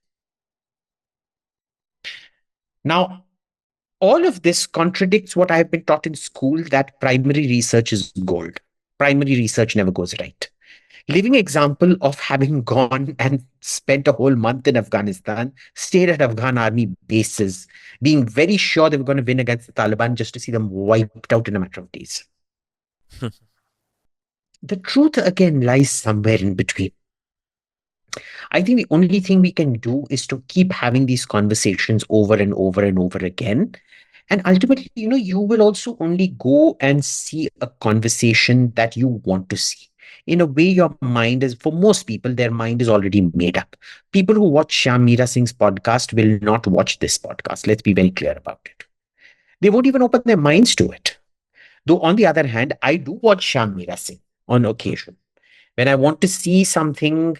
Now, all of this contradicts what I've been taught in school, that primary research is gold. Primary research never goes right. Living example of having gone and spent a whole month in Afghanistan, stayed at Afghan army bases, being very sure they were going to win against the Taliban just to see them wiped out in a matter of days. The truth again lies somewhere in between. I think the only thing we can do is to keep having these conversations over and over and over again. And ultimately, you will also only go and see a conversation that you want to see. In a way, your mind is, for most people, their mind is already made up. People who watch Shyam Meera Singh's podcast will not watch this podcast. Let's be very clear about it. They won't even open their minds to it. Though, on the other hand, I do watch Shyam Meera Singh on occasion. When I want to see something,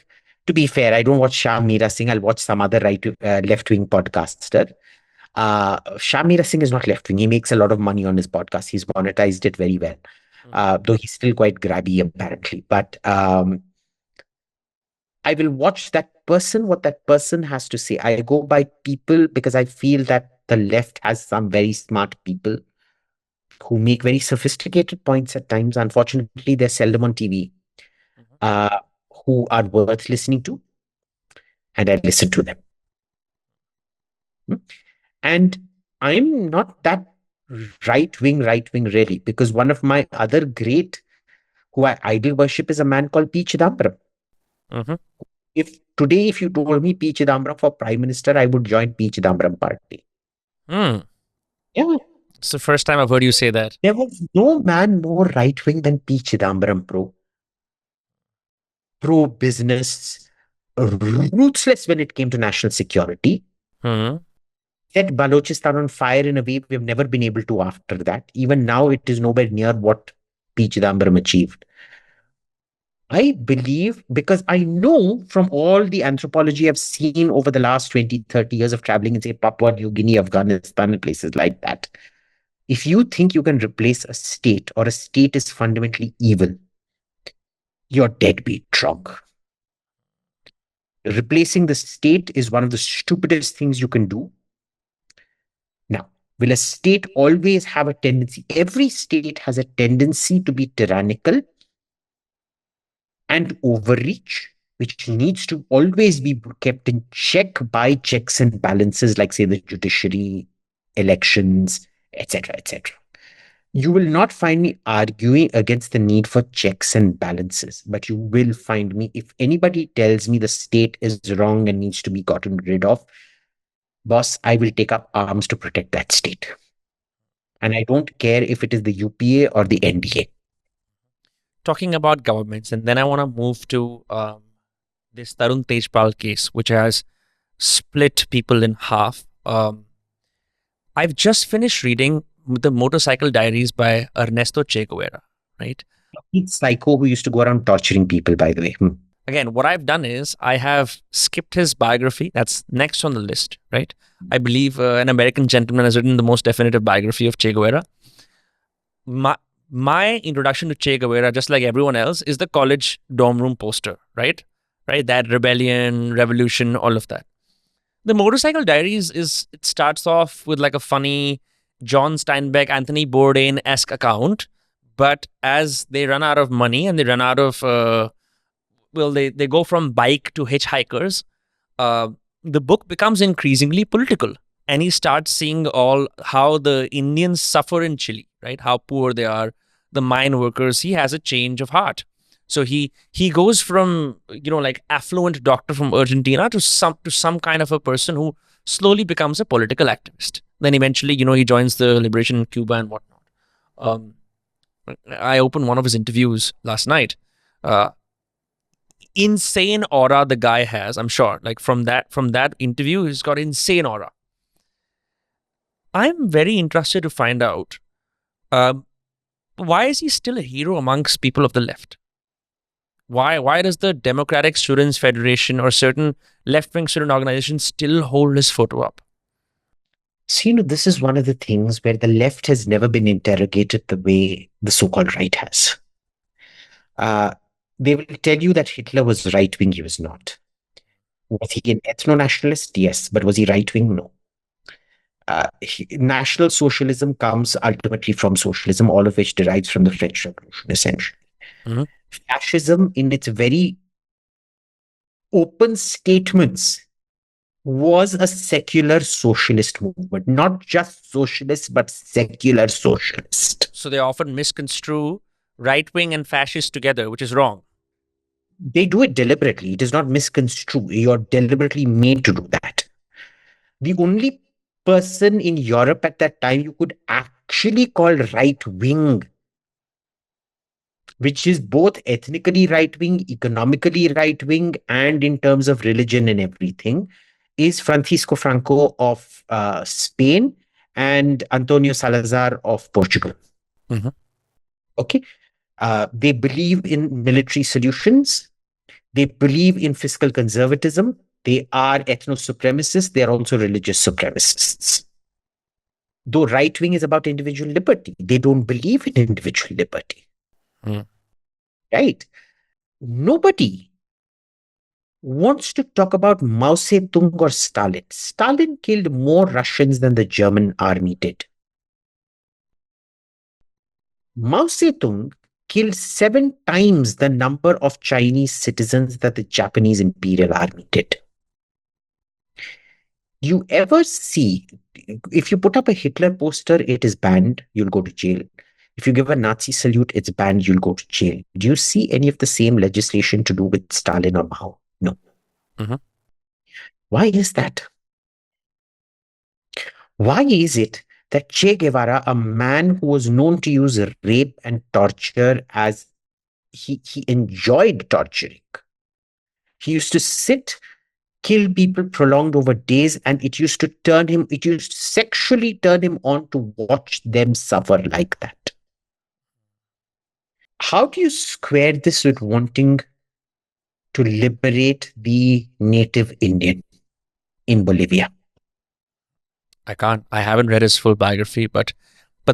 to be fair, I don't watch Shyam Meera Singh. I'll watch some other left-wing podcaster. Shyam Meera Singh is not left-wing. He makes a lot of money on his podcast. He's monetized it very well. Though he's still quite grabby, apparently. But I will watch that person, what that person has to say. I go by people because I feel that the left has some very smart people who make very sophisticated points at times. Unfortunately, they're seldom on TV, Mhm. uh, who are worth listening to, and I listen to them. Hmm? And I'm not that right wing, really, because one of my other great who I idol worship is a man called P. Chidambaram. Mhm. If you told me P. Chidambaram for Prime Minister, I would join P. Chidambaram party. Mm. Yeah. It's the first time I've heard you say that. There was no man more right wing than P. Chidambaram, pro business, ruthless when it came to national security. Mhm. Set Balochistan on fire in a way we've never been able to after that. Even now, it is nowhere near what P. Chidambaram achieved. I believe, because I know from all the anthropology I've seen over the last 20, 30 years of traveling in, say, Papua New Guinea, Afghanistan, and places like that, if you think you can replace a state or a state is fundamentally evil, you're deadbeat drunk. Replacing the state is one of the stupidest things you can do. Now, will a state always have a tendency? Every state has a tendency to be tyrannical and overreach, which needs to always be kept in check by checks and balances, like, say, the judiciary, elections, etc., etc. You will not find me arguing against the need for checks and balances, but you will find me, if anybody tells me the state is wrong and needs to be gotten rid of, boss, I will take up arms to protect that state. And I don't care if it is the UPA or the NDA. Talking about governments, and then I want to move to this Tarun Tejpal case, which has split people in half. I've just finished reading the Motorcycle Diaries by Ernesto Che Guevara, right? He's psycho who used to go around torturing people, by the way. Again, what I've done is I have skipped his biography. That's next on the list, right? I believe An American Gentleman has written the most definitive biography of Che Guevara. My introduction to Che Guevara, just like everyone else, is the college dorm room poster, right? Right? That rebellion, revolution, all of that. The Motorcycle Diaries it starts off with like a funny John Steinbeck, Anthony Bourdain-esque account, but as they run out of money and they run out of they go from bike to hitchhikers, uh, the book becomes increasingly political, and he starts seeing all how the Indians suffer in Chile, right? How poor they are, the mine workers. He has a change of heart. So he goes from like affluent doctor from Argentina to some kind of a person who slowly becomes a political activist. Then eventually, he joins the liberation in Cuba and whatnot. Um, I opened one of his interviews last night. Uh, Insane aura the guy has. I'm sure, like from that interview, he's got insane aura. I'm very interested to find out um, why is he still a hero amongst people of the left? Why does the Democratic Students Federation or certain left wing student organizations still hold his photo up? So, this is one of the things where the left has never been interrogated the way the so-called right has. They will tell you that Hitler was right-wing. He was not. Was he an ethno-nationalist? Yes. But was he right-wing? No. National socialism comes ultimately from socialism, all of which derives from the French Revolution, essentially. Mm-hmm. Fascism, in its very open statements, was a secular socialist movement, not just socialist, but secular socialist. So they often misconstrue right wing and fascist together, which is wrong. They do it deliberately. It is not misconstrued. You're deliberately made to do that. The only person in Europe at that time you could actually call right wing, which is both ethnically right wing, economically right wing, and in terms of religion and everything, is Francisco Franco of Spain and Antonio Salazar of Portugal. Mm-hmm. Okay. They believe in military solutions. They believe in fiscal conservatism. They are ethno supremacists. They are also religious supremacists. Though right wing is about individual liberty, they don't believe in individual liberty. Mm. Right? Nobody wants to talk about Mao Zedong or Stalin. Stalin killed more Russians than the German army did. Mao Zedong killed 7 times the number of Chinese citizens that the Japanese Imperial Army did. You ever see, if you put up a Hitler poster, it is banned, you'll go to jail. If you give a Nazi salute, it's banned, you'll go to jail. Do you see any of the same legislation to do with Stalin or Mao? No. Mhm. Why is that? Why is it that Che Guevara, a man who was known to use rape and torture as he enjoyed torturing, he used to kill people prolonged over days, and it used to sexually turn him on to watch them suffer like that. How do you square this with wanting to liberate the native Indian in Bolivia? I haven't read his full biography, but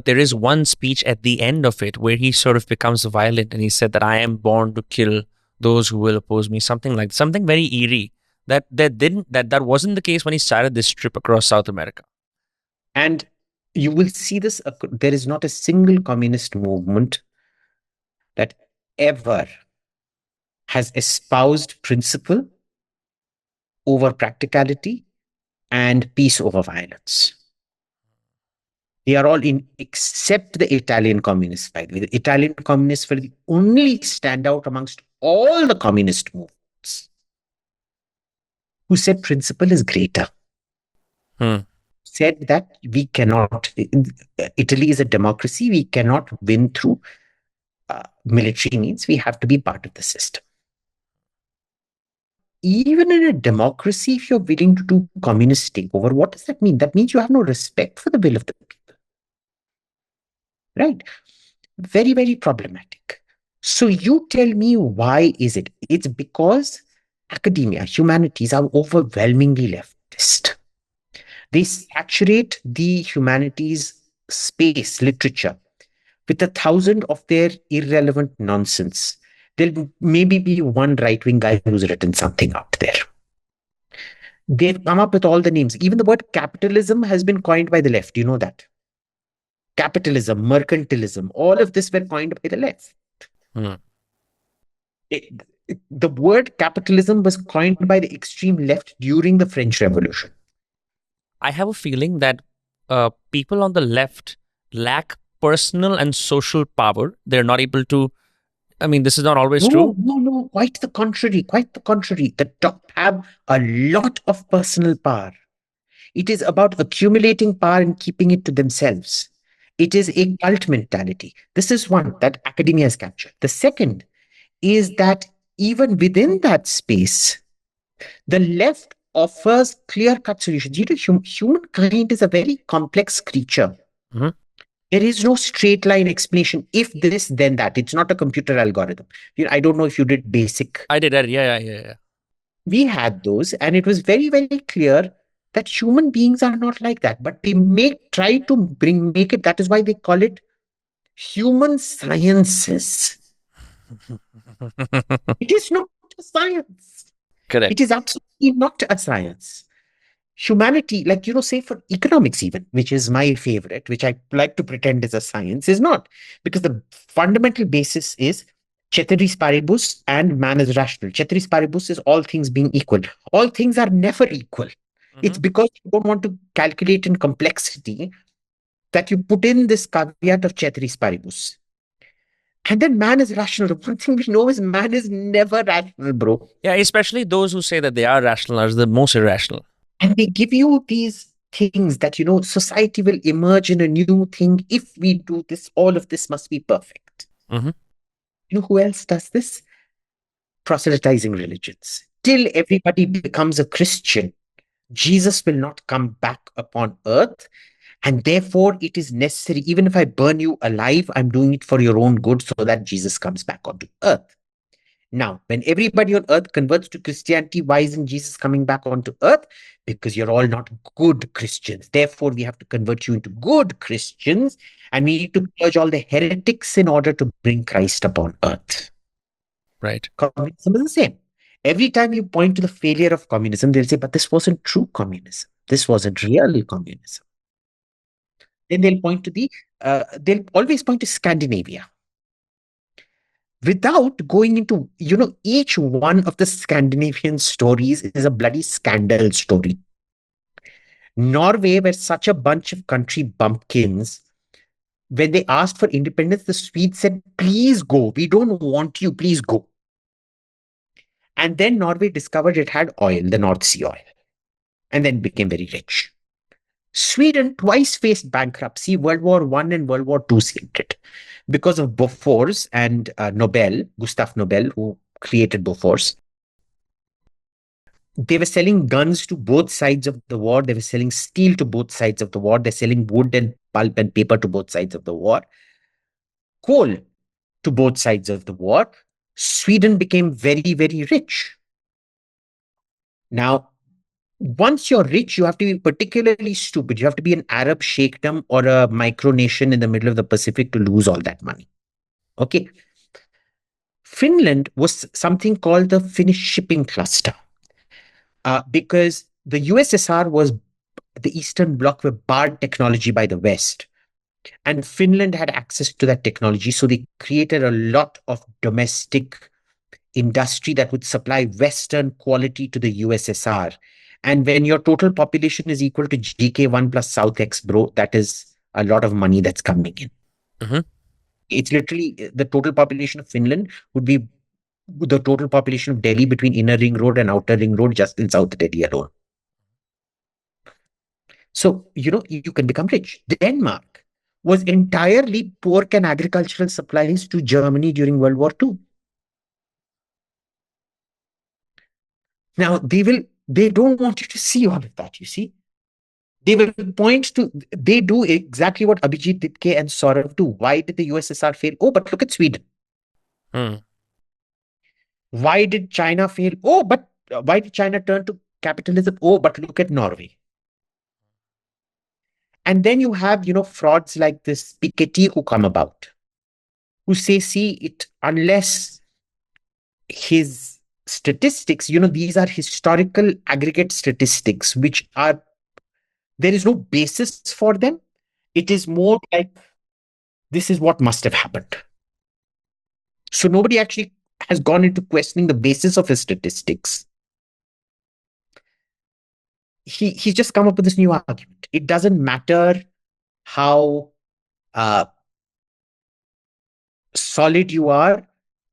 there is one speech at the end of it where he sort of becomes violent and he said that I am born to kill those who will oppose me, something very eerie. That wasn't the case when he started this trip across South America. And you will see this, there is not a single communist movement that ever has espoused principle over practicality and peace over violence. They are all in, except the Italian communists, by the way. The Italian communists were the only standout amongst all the communist movements who said principle is greater. Said that we cannot, Italy is a democracy, we cannot win through military means, we have to be part of the system. Even in a democracy, if you're willing to do communist takeover, what does that mean? That means you have no respect for the will of the people. Right? Very, very problematic. So you tell me, why is it? It's because academia, humanities are overwhelmingly leftist. They saturate the humanities space, literature, with 1,000 of their irrelevant nonsense. There'll maybe be one right-wing guy who's written something out there. They've come up with all the names. Even the word capitalism has been coined by the left. You know that. Capitalism, mercantilism, all of this were coined by the left. The word capitalism was coined by the extreme left during the French Revolution. I have a feeling that people on the left lack personal and social power. They're not able to. I mean, this is not always true. No, quite the contrary. Quite the contrary. The top have a lot of personal power. It is about accumulating power and keeping it to themselves. It is a cult mentality. This is one that academia has captured. The second is that even within that space, the left offers clear-cut solutions. You know, humankind is a very complex creature. Mm-hmm. There is no straight line explanation. If this, then that. It's not a computer algorithm. You know, I don't know if you did basic. I did. Yeah. We had those, and it was very, very clear that human beings are not like that. But they try to make it. That is why they call it human sciences. It is not a science. Correct. It is absolutely not a science. Humanity, like, you know, say for economics even, which is my favorite, which I like to pretend is a science, is not. Because the fundamental basis is ceteris paribus and man is rational. Ceteris paribus is all things being equal. All things are never equal. Mm-hmm. It's because you don't want to calculate in complexity that you put in this caveat of ceteris paribus. And then man is rational. The one thing we know is man is never rational, bro. Yeah, especially those who say that they are rational are the most irrational. And they give you these things that, you know, society will emerge in a new thing. If we do this, all of this must be perfect. Mm-hmm. You know who else does this? Proselytizing religions. Till everybody becomes a Christian, Jesus will not come back upon earth. And therefore, it is necessary, even if I burn you alive, I'm doing it for your own good so that Jesus comes back onto earth. Now, when everybody on earth converts to Christianity, why isn't Jesus coming back onto earth? Because you're all not good Christians. Therefore, we have to convert you into good Christians, and we need to purge all the heretics in order to bring Christ upon earth. Right. Communism is the same. Every time you point to the failure of communism, they'll say, but this wasn't true communism. This wasn't real communism. Then they'll always point to Scandinavia without going into, each one of the Scandinavian stories is a bloody scandal story. Norway were such a bunch of country bumpkins. When they asked for independence, the Swedes said, please go. We don't want you. Please go. And then Norway discovered it had oil, the North Sea oil, and then became very rich. Sweden twice faced bankruptcy. World War One and World War Two saved it because of Bofors and Nobel, Gustav Nobel, who created Bofors. They were selling guns to both sides of the war. They were selling steel to both sides of the war. They're selling wood and pulp and paper to both sides of the war. Coal to both sides of the war. Sweden became very, very rich. Now, once you're rich, you have to be particularly stupid. You have to be an Arab sheikhdom or a micronation in the middle of the Pacific to lose all that money. Okay. Finland was something called the Finnish shipping cluster because the USSR was the Eastern Bloc were barred technology by the West. And Finland had access to that technology. So they created a lot of domestic industry that would supply Western quality to the USSR. And when your total population is equal to GK1 plus South X, bro, that is a lot of money that's coming in. Mm-hmm. It's literally the total population of Finland would be the total population of Delhi between Inner Ring Road and Outer Ring Road just in South Delhi alone. So, you can become rich. Denmark was entirely pork and agricultural supplies to Germany during World War II. Now, they don't want you to see all of that, you see. They will they do exactly what Abhijit Dipke and Saurav do. Why did the USSR fail? Oh, but look at Sweden. Why did China fail? Oh, but why did China turn to capitalism? Oh, but look at Norway. And then you have, frauds like this Piketty who come about, who say, see, it unless his statistics, these are historical aggregate statistics, which are, there is no basis for them. It is more like, this is what must have happened. So nobody actually has gone into questioning the basis of his statistics. He's just come up with this new argument. It doesn't matter how solid you are.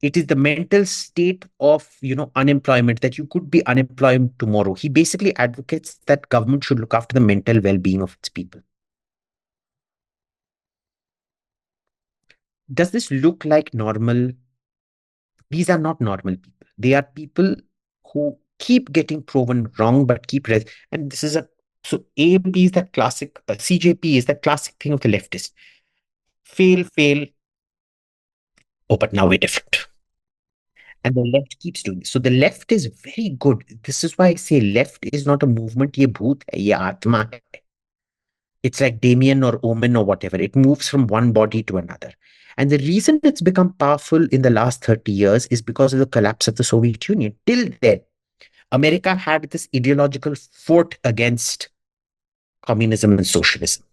It is the mental state of, unemployment, that you could be unemployed tomorrow. He basically advocates that government should look after the mental well-being of its people. Does this look like normal? These are not normal people. They are people who keep getting proven wrong, but and this is so AAP is that classic, CJP is that classic thing of the leftist. Fail, fail. Oh, but now we're different. And the left keeps doing this. So the left is very good. This is why I say left is not a movement. Ye bhoot hai, ye atma hai. It's like Damien or Omen or whatever. It moves from one body to another. And the reason it's become powerful in the last 30 years is because of the collapse of the Soviet Union. Till then, America had this ideological fort against communism and socialism.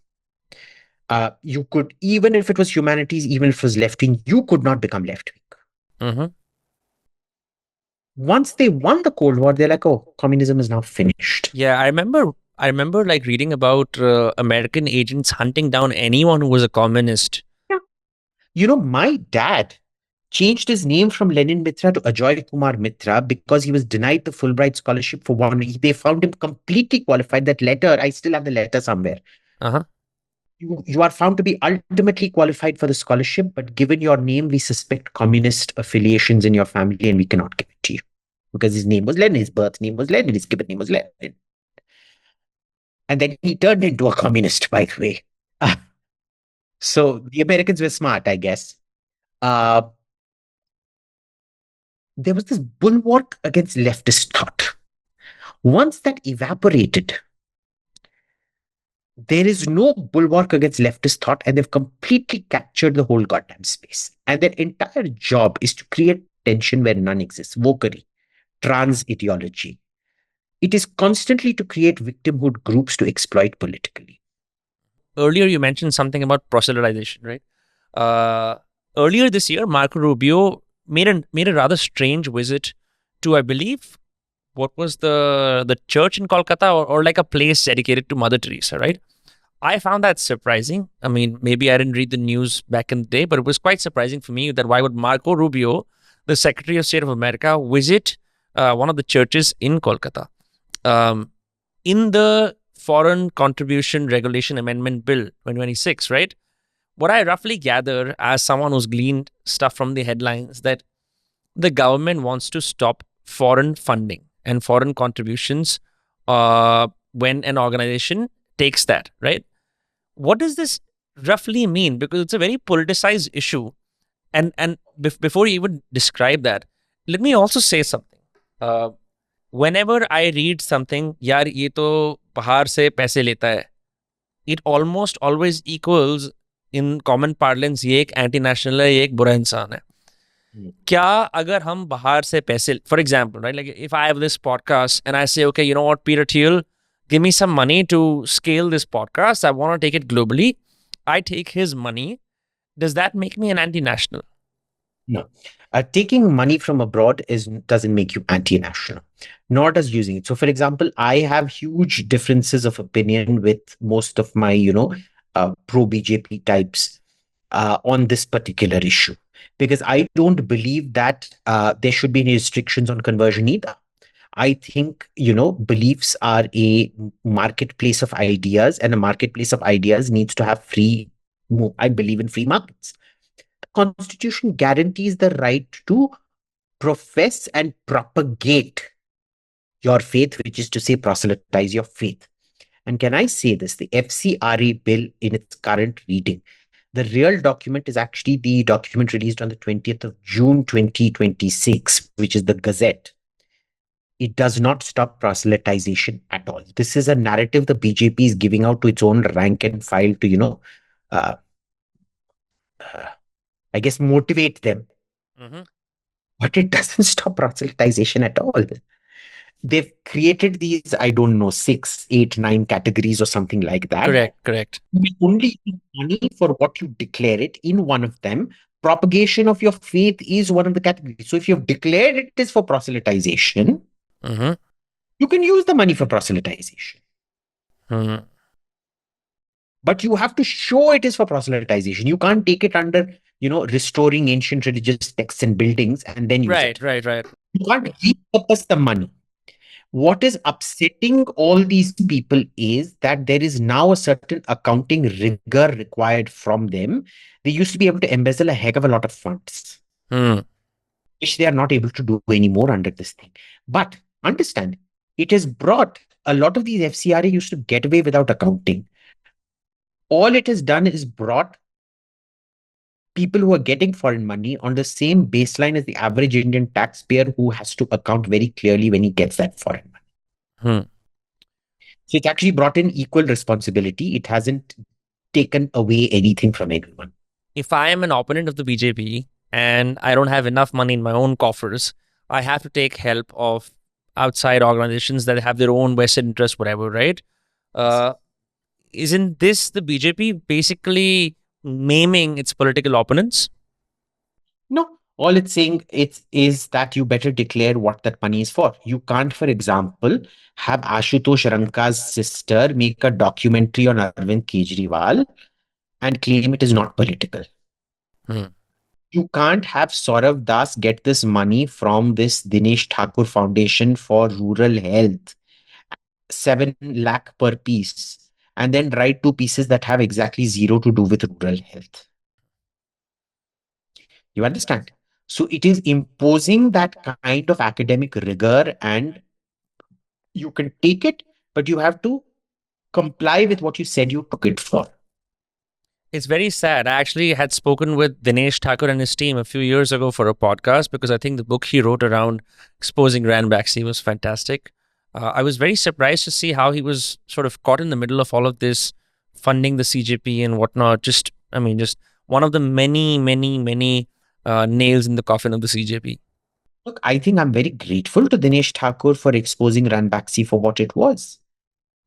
You could, even if it was humanities, even if it was left-wing, you could not become left-wing. Mm-hmm. Once they won the Cold War, they're like, oh, communism is now finished. Yeah, I remember like reading about American agents hunting down anyone who was a communist. Yeah. My dad changed his name from Lenin Mitra to Ajoy Kumar Mitra because he was denied the Fulbright scholarship for one. They found him completely qualified. That letter, I still have the letter somewhere. Uh-huh. You are found to be ultimately qualified for the scholarship, but given your name, we suspect communist affiliations in your family and we cannot give it to you. Because his name was Lenin, his birth name was Lenin, his given name was Lenin. And then he turned into a communist, by the way. So the Americans were smart, I guess. There was this bulwark against leftist thought. Once that evaporated, there is no bulwark against leftist thought, and they've completely captured the whole goddamn space. And their entire job is to create tension where none exists. Wokery. trans ideology. It is constantly to create victimhood groups to exploit politically. Earlier, you mentioned something about proselytization, right? Uh, Earlier this year, Marco Rubio made a rather strange visit to, I believe, what was the church in Kolkata, or like a place dedicated to Mother Teresa, right? I found that surprising. I mean, maybe I didn't read the news back in the day, but it was quite surprising for me that why would Marco Rubio, the Secretary of State of America, visit one of the churches in Kolkata? Um, in the Foreign Contribution Regulation Amendment Bill 2026, right? What I roughly gather as someone who's gleaned stuff from the headlines, that the government wants to stop foreign funding and foreign contributions when an organization takes that, right? What does this roughly mean? Because it's a very politicized issue. And before you even describe that, let me also say something. Uh, Whenever I read something, यार ये तो बाहर से पैसे लेता है, it almost always equals in common parlance ये एक एंटी नेशनल है, ये एक बुरा इंसान है. क्या अगर हम बाहर से पैसे, for example, right, like if I have this podcast and I say, okay, you know what, Peter Thiel, give me some money to scale this podcast, I want to take it globally, I take his money, does that make me an anti-national? No. Taking money from abroad doesn't make you anti-national, nor does using it. So, for example, I have huge differences of opinion with most of my, pro-BJP types on this particular issue, because I don't believe that there should be any restrictions on conversion either. I think, beliefs are a marketplace of ideas, and a marketplace of ideas needs to have I believe in free markets. Constitution guarantees the right to profess and propagate your faith, which is to say proselytize your faith. And can I say this? The FCRA bill in its current reading, the real document is actually the document released on the 20th of June 2026, which is the Gazette. It does not stop proselytization at all. This is a narrative the BJP is giving out to its own rank and file to, I guess, motivate them. Mm-hmm. But it doesn't stop proselytization at all. They've created these, I don't know, 6, 8, 9 categories or something like that. Correct. You only use money for what you declare it in one of them. Propagation of your faith is one of the categories. So if you've declared it is for proselytization, Mm-hmm. you can use the money for proselytization. Mm-hmm. But you have to show it is for proselytization. You can't take it under, restoring ancient religious texts and buildings and then use it. Right. You can't repurpose the money. What is upsetting all these people is that there is now a certain accounting rigor required from them. They used to be able to embezzle a heck of a lot of funds, which they are not able to do anymore under this thing. But understand, it has brought a lot of these FCRA used to get away without accounting. All it has done is brought people who are getting foreign money on the same baseline as the average Indian taxpayer, who has to account very clearly when he gets that foreign money. So it's actually brought in equal responsibility. It hasn't taken away anything from anyone. If I am an opponent of the BJP and I don't have enough money in my own coffers, I have to take help of outside organizations that have their own vested interest, whatever, right? Isn't this the BJP basically maiming its political opponents? No, all it's saying is that you better declare what that money is for. You can't, for example, have Ashutosh Ranka's sister make a documentary on Arvind Kejriwal and claim it is not political. You can't have Saurav Das get this money from this Dinesh Thakur Foundation for rural health, 7 lakh per piece, and then write 2 pieces that have exactly zero to do with rural health. You understand? So it is imposing that kind of academic rigor, and you can take it, but you have to comply with what you said you took it for. It's very sad. I actually had spoken with Dinesh Thakur and his team a few years ago for a podcast, because I think the book he wrote around exposing Ranbaxy was fantastic. I was very surprised to see how he was sort of caught in the middle of all of this, funding the CJP and whatnot. Just one of the many nails in the coffin of the CJP. Look, I think I'm very grateful to Dinesh Thakur for exposing Ranbaxy for what it was.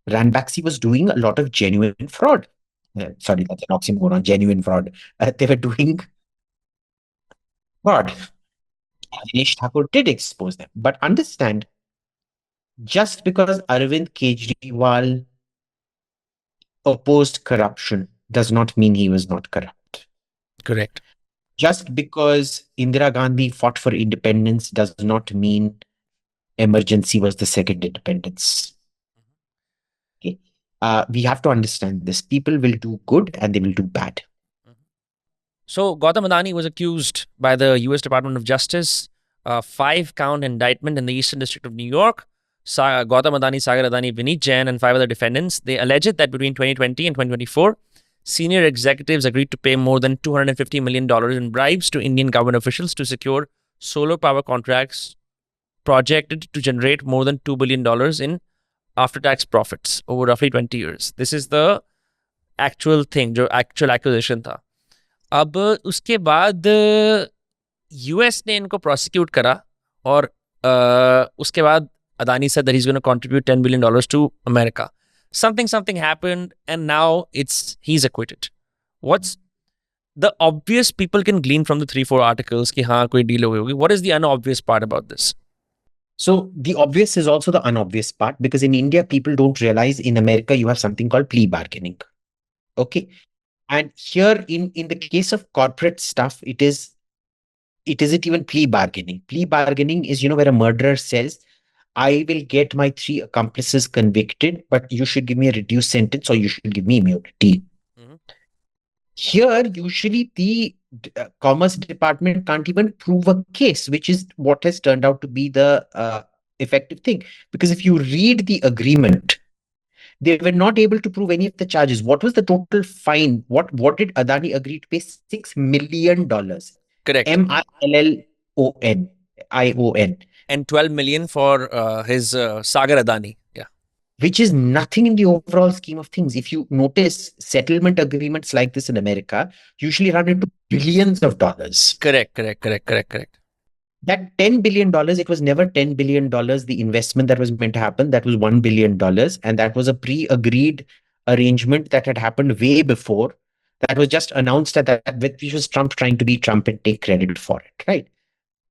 Ranbaxy was doing a lot of genuine fraud. Sorry, that's an oxymoron, genuine fraud. They were doing fraud. Dinesh Thakur did expose them. But understand, just because Arvind Kejriwal opposed corruption does not mean he was not corrupt. Correct. Just because Indira Gandhi fought for independence does not mean emergency was the second independence. Okay. We have to understand this. People will do good and they will do bad. So Gautam Adani was accused by the U.S. Department of Justice, a 5-count indictment in the Eastern District of New York. Gautam Adani, Sagar Adani, Vineet Jain, and 5 other defendants. They alleged that between 2020 and 2024, senior executives agreed to pay more than $250 million in bribes to Indian government officials to secure solar power contracts projected to generate more than $2 billion in after-tax profits over roughly 20 years. This is the actual thing, जो actual acquisition था. अब उसके बाद US ने इनको prosecute करा और उसके बाद Adani said that he's going to contribute $10 billion to America. Something happened and now he's acquitted. What's the obvious people can glean from the 3-4 articles कि हाँ कोई deal हुई होगी. What is the unobvious part about this? So the obvious is also the unobvious part, because in India, people don't realize in America, you have something called plea bargaining. Okay. And here in the case of corporate stuff, it isn't even plea bargaining. Plea bargaining is, where a murderer says, I will get my 3 accomplices convicted, but you should give me a reduced sentence or you should give me immunity. Mm-hmm. Here, usually the Commerce Department can't even prove a case, which is what has turned out to be the effective thing. Because if you read the agreement, they were not able to prove any of the charges. What was the total fine? What did Adani agree to pay? $6 million. Correct. MILLON. And 12 million for his Sagar Adani. Yeah. Which is nothing in the overall scheme of things. If you notice, settlement agreements like this in America usually run into billions of dollars. Correct. That $10 billion, it was never $10 billion, the investment that was meant to happen. That was $1 billion. And that was a pre-agreed arrangement that had happened way before. That was just announced at that, which was Trump trying to be Trump and take credit for it, right?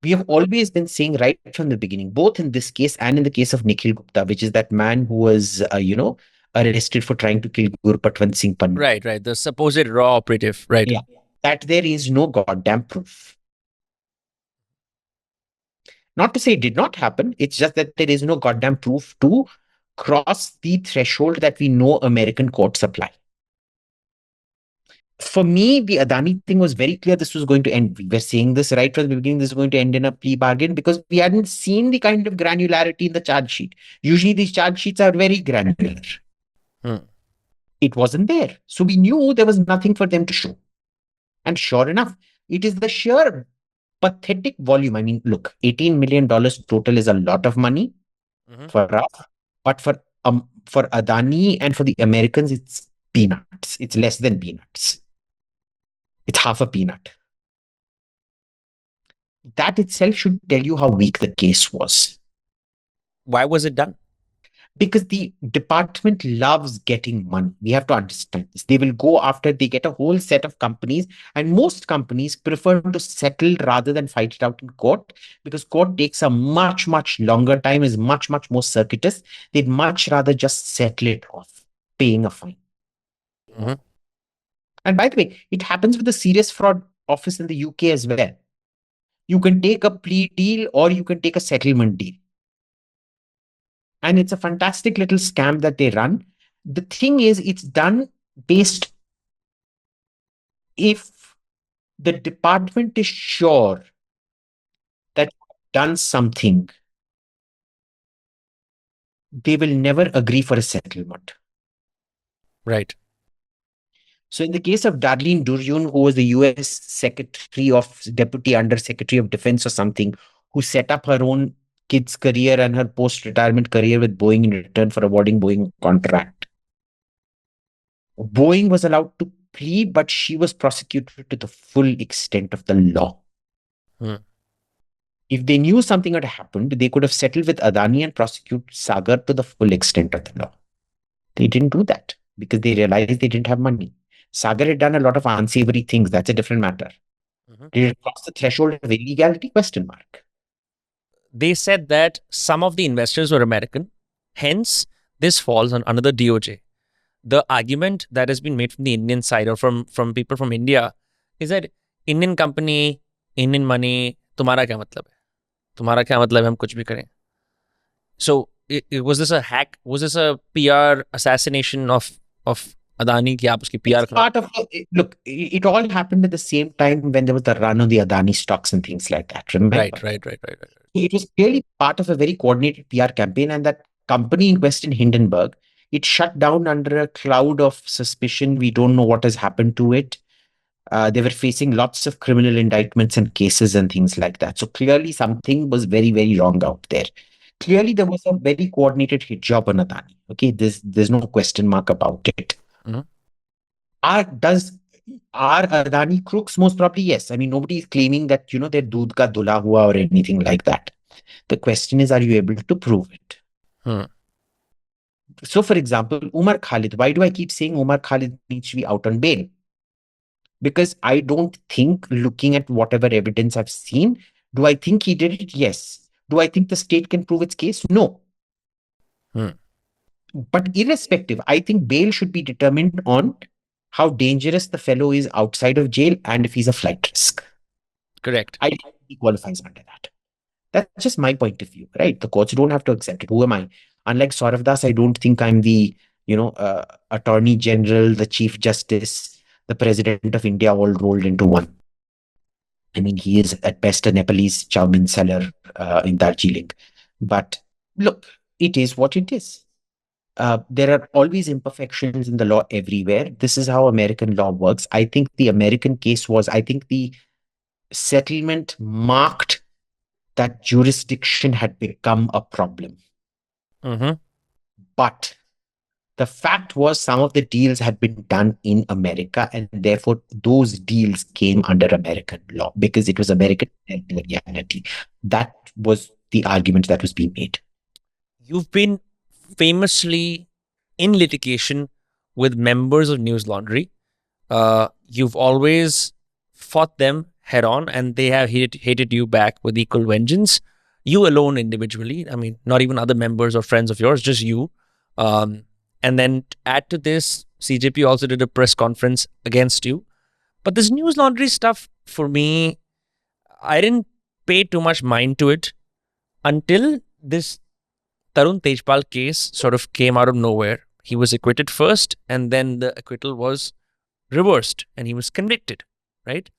We have always been saying right from the beginning, both in this case and in the case of Nikhil Gupta, which is that man who was, arrested for trying to kill Gurpatwant Singh Pannu. Right. The supposed raw operative, right? Yeah. That there is no goddamn proof. Not to say it did not happen. It's just that there is no goddamn proof to cross the threshold that we know American courts apply. For me, the Adani thing was very clear this was going to end. We were saying this right from the beginning, this is going to end in a plea bargain, because we hadn't seen the kind of granularity in the charge sheet. Usually these charge sheets are very granular. It wasn't there. So we knew there was nothing for them to show. And sure enough, it is the sheer pathetic volume. I mean, look, $18 million total is a lot of money for us, but for Adani and for the Americans, it's peanuts. It's less than peanuts. It's half a peanut. That itself should tell you how weak the case was. Why was it done? Because the department loves getting money. We have to understand this. They will go after, they get a whole set of companies, and most companies prefer to settle rather than fight it out in court, because court takes a much, much longer time, is much, much more circuitous. They'd much rather just settle it off, paying a fine. And by the way, it happens with the serious fraud office in the UK as well. You can take a plea deal or you can take a settlement deal. And it's a fantastic little scam that they run. The thing is, it's done based, if the department is sure that you've done something, they will never agree for a settlement. Right. So in the case of Darlene Duryun, who was the US Secretary of Deputy Under Secretary of Defense or something, who set up her own kid's career and her post-retirement career with Boeing in return for awarding Boeing a contract. Boeing was allowed to plead, but she was prosecuted to the full extent of the law. If they knew something had happened, they could have settled with Adani and prosecute Sagar to the full extent of the law. They didn't do that because they realized they didn't have money. Sagar had done a lot of unsavory things. That's a different matter. Mhm. Did it cross the threshold of illegality? Question mark. They said that some of the investors were American. Hence, this falls on another DOJ. The argument that has been made from the Indian side or from people from India is that Indian company, Indian money, तुम्हारा क्या मतलब है? तुम्हारा क्या मतलब है हम कुछ भी करें? So was this a hack? Was this a PR assassination of Adani कि आप उसकी PR It's part of look. It all happened at the same time when there was the run on the Adani stocks and things like that. Remember, right. it was clearly part of a very coordinated PR campaign, and that company in question, Hindenburg, it shut down under a cloud of suspicion. We don't know what has happened to it. They were facing lots of criminal indictments and cases and things like that. So clearly something was very, very wrong out there. Clearly there was a very coordinated hit job on Adani. Okay, there's no question mark about it. Mhm. Are Adani crooks? Most probably yes. I mean, nobody is claiming that they're doodh ka dula hua or anything like that. The question is, are you able to prove it? Hmm. So, for example, Umar Khalid. Why do I keep saying Umar Khalid needs to be out on bail? Because I don't think, looking at whatever evidence I've seen, do I think he did it? Yes. Do I think the state can prove its case? No. Hmm. But irrespective, I think bail should be determined on how dangerous the fellow is outside of jail and if he's a flight risk. Correct. I think he qualifies under that. That's just my point of view, right? The courts don't have to accept it. Who am I? Unlike Saurav Das, I don't think I'm the, attorney general, the chief justice, the president of India, all rolled into one. I mean, he is at best a Nepalese chow mein seller in Darjeeling. But look, it is what it is. There are always imperfections in the law everywhere. This is how American law works. I think the American case I think the settlement marked that jurisdiction had become a problem. Mm-hmm. But the fact was some of the deals had been done in America, and therefore those deals came under American law because it was American legality. That was the argument that was being made. You've been famously in litigation with members of Newslaundry. You've always fought them head on, and they have hated you back with equal vengeance. You alone individually, I mean, not even other members or friends of yours, just you. And then add to this, CJP also did a press conference against you. But this Newslaundry stuff, for me, I didn't pay too much mind to it until this Tarun Tejpal case sort of came out of nowhere. He was acquitted first, and then the acquittal was reversed, and he was convicted, right?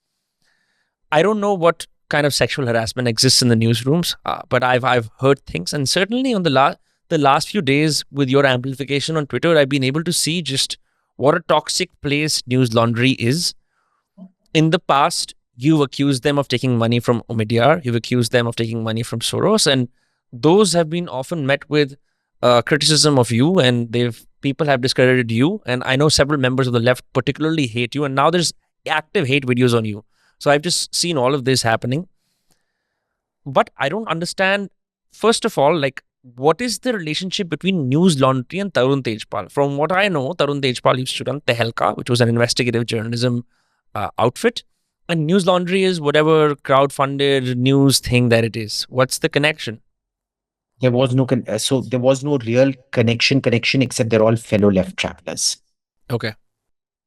I don't know what kind of sexual harassment exists in the newsrooms, but I've heard things, and certainly on the last few days with your amplification on Twitter, I've been able to see just what a toxic place Newslaundry is. In the past, you've accused them of taking money from Omidyar, you've accused them of taking money from Soros, and those have been often met with criticism of you, and people have discredited you. And I know several members of the left particularly hate you, and now there's active hate videos on you. So I've just seen all of this happening. But I don't understand, first of all, like, what is the relationship between Newslaundry and Tarun Tejpal? From what I know, Tarun Tejpal used to run Tehelka, which was an investigative journalism outfit. And Newslaundry is whatever crowd-funded news thing that it is. What's the connection? There was no there was no real connection except they're all fellow left travelers. Okay.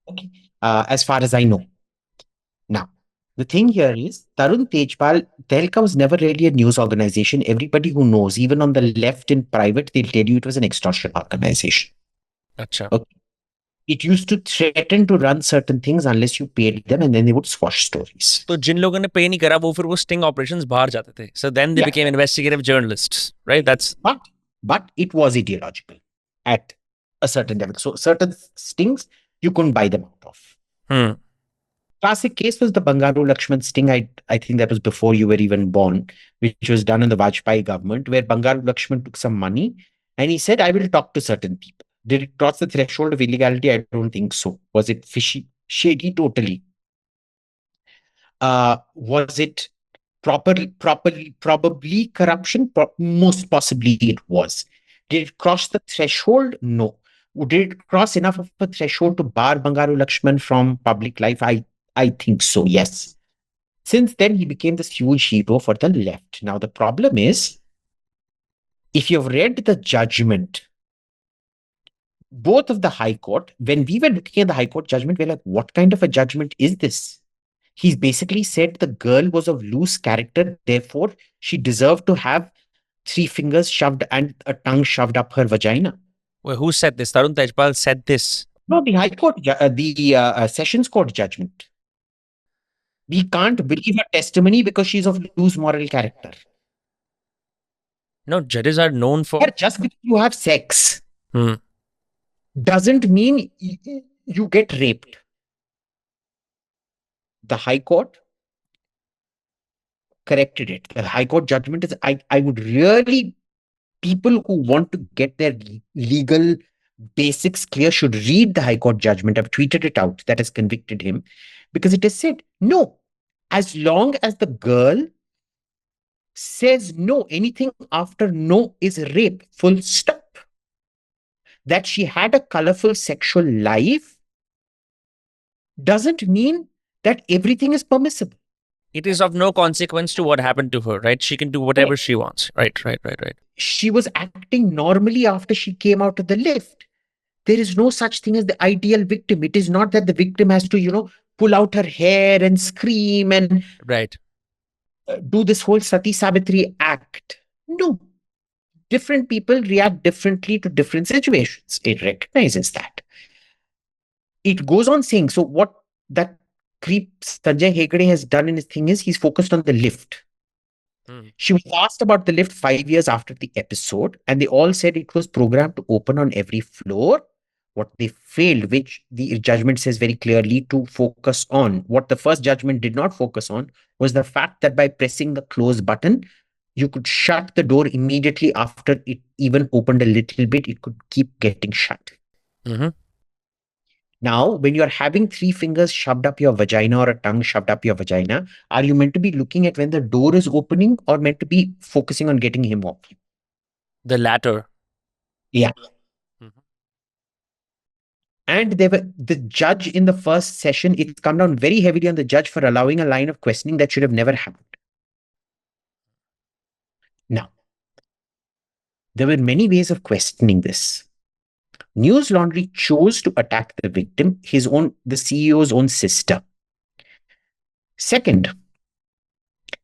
Okay. As far as I know. Now, the thing here is Tarun Tejpal, Tehelka was never really a news organization. Everybody who knows, even on the left in private, they'll tell you it was an extortion organization. Acha. Okay. It used to threaten to run certain things unless you paid them, and then they would squash stories. तो जिन लोगों ने पे नहीं करा वो फिर वो sting operations बाहर जाते थे. So then they Yeah. became investigative journalists, right? But it was ideological at a certain level. So certain stings you couldn't buy them out of. Classic case was the Bangaru Lakshman sting. I think that was before you were even born, which was done in the Vajpayee government, where Bangaru Lakshman took some money and he said, I will talk to certain people. Did it cross the threshold of illegality? I don't think so. Was it fishy? Shady? Totally. Was it Probably corruption. Most possibly it was. Did it cross the threshold? No. Did it cross enough of a threshold to bar Bangaru Lakshman from public life? I think so, yes. Since then, he became this huge hero for the left. Now, the problem is, if you've read the judgment, both of the High Court, when we were looking at the High Court judgment, we're like, what kind of a judgment is this? He's basically said the girl was of loose character, therefore, she deserved to have 3 fingers shoved and a tongue shoved up her vagina. Well, who said this? Tarun Tejpal said this. No, the High Court, the Sessions Court judgment. We can't believe her testimony because she's of loose moral character. No, judges are known for. Yeah, just because you have sex doesn't mean you get raped. The High Court corrected it. The High Court judgment is, I would really, people who want to get their legal basics clear should read the High Court judgment. I've tweeted it out that has convicted him because it has said, no, as long as the girl says no, anything after no is rape, full stop. That she had a colorful sexual life doesn't mean that everything is permissible. It is of no consequence to what happened to her, right? She can do whatever she wants. Right. She was acting normally after she came out of the lift. There is no such thing as the ideal victim. It is not that the victim has to, pull out her hair and scream and do this whole Sati Savitri act. No. Different people react differently to different situations. It recognizes that. It goes on saying, so what that creep Sanjay Hegde has done in his thing is he's focused on the lift. She was asked about the lift 5 years after the episode, and they all said it was programmed to open on every floor. What they failed, which the judgment says very clearly to focus on, what the first judgment did not focus on, was the fact that by pressing the close button, you could shut the door immediately after it even opened a little bit. It could keep getting shut. Now, when you're having 3 fingers shoved up your vagina or a tongue shoved up your vagina, are you meant to be looking at when the door is opening or meant to be focusing on getting him off? The latter. Yeah. And the judge in the first session, it's come down very heavily on the judge for allowing a line of questioning that should have never happened. Now, there were many ways of questioning this. Newslaundry chose to attack the victim, the CEO's own sister. Second,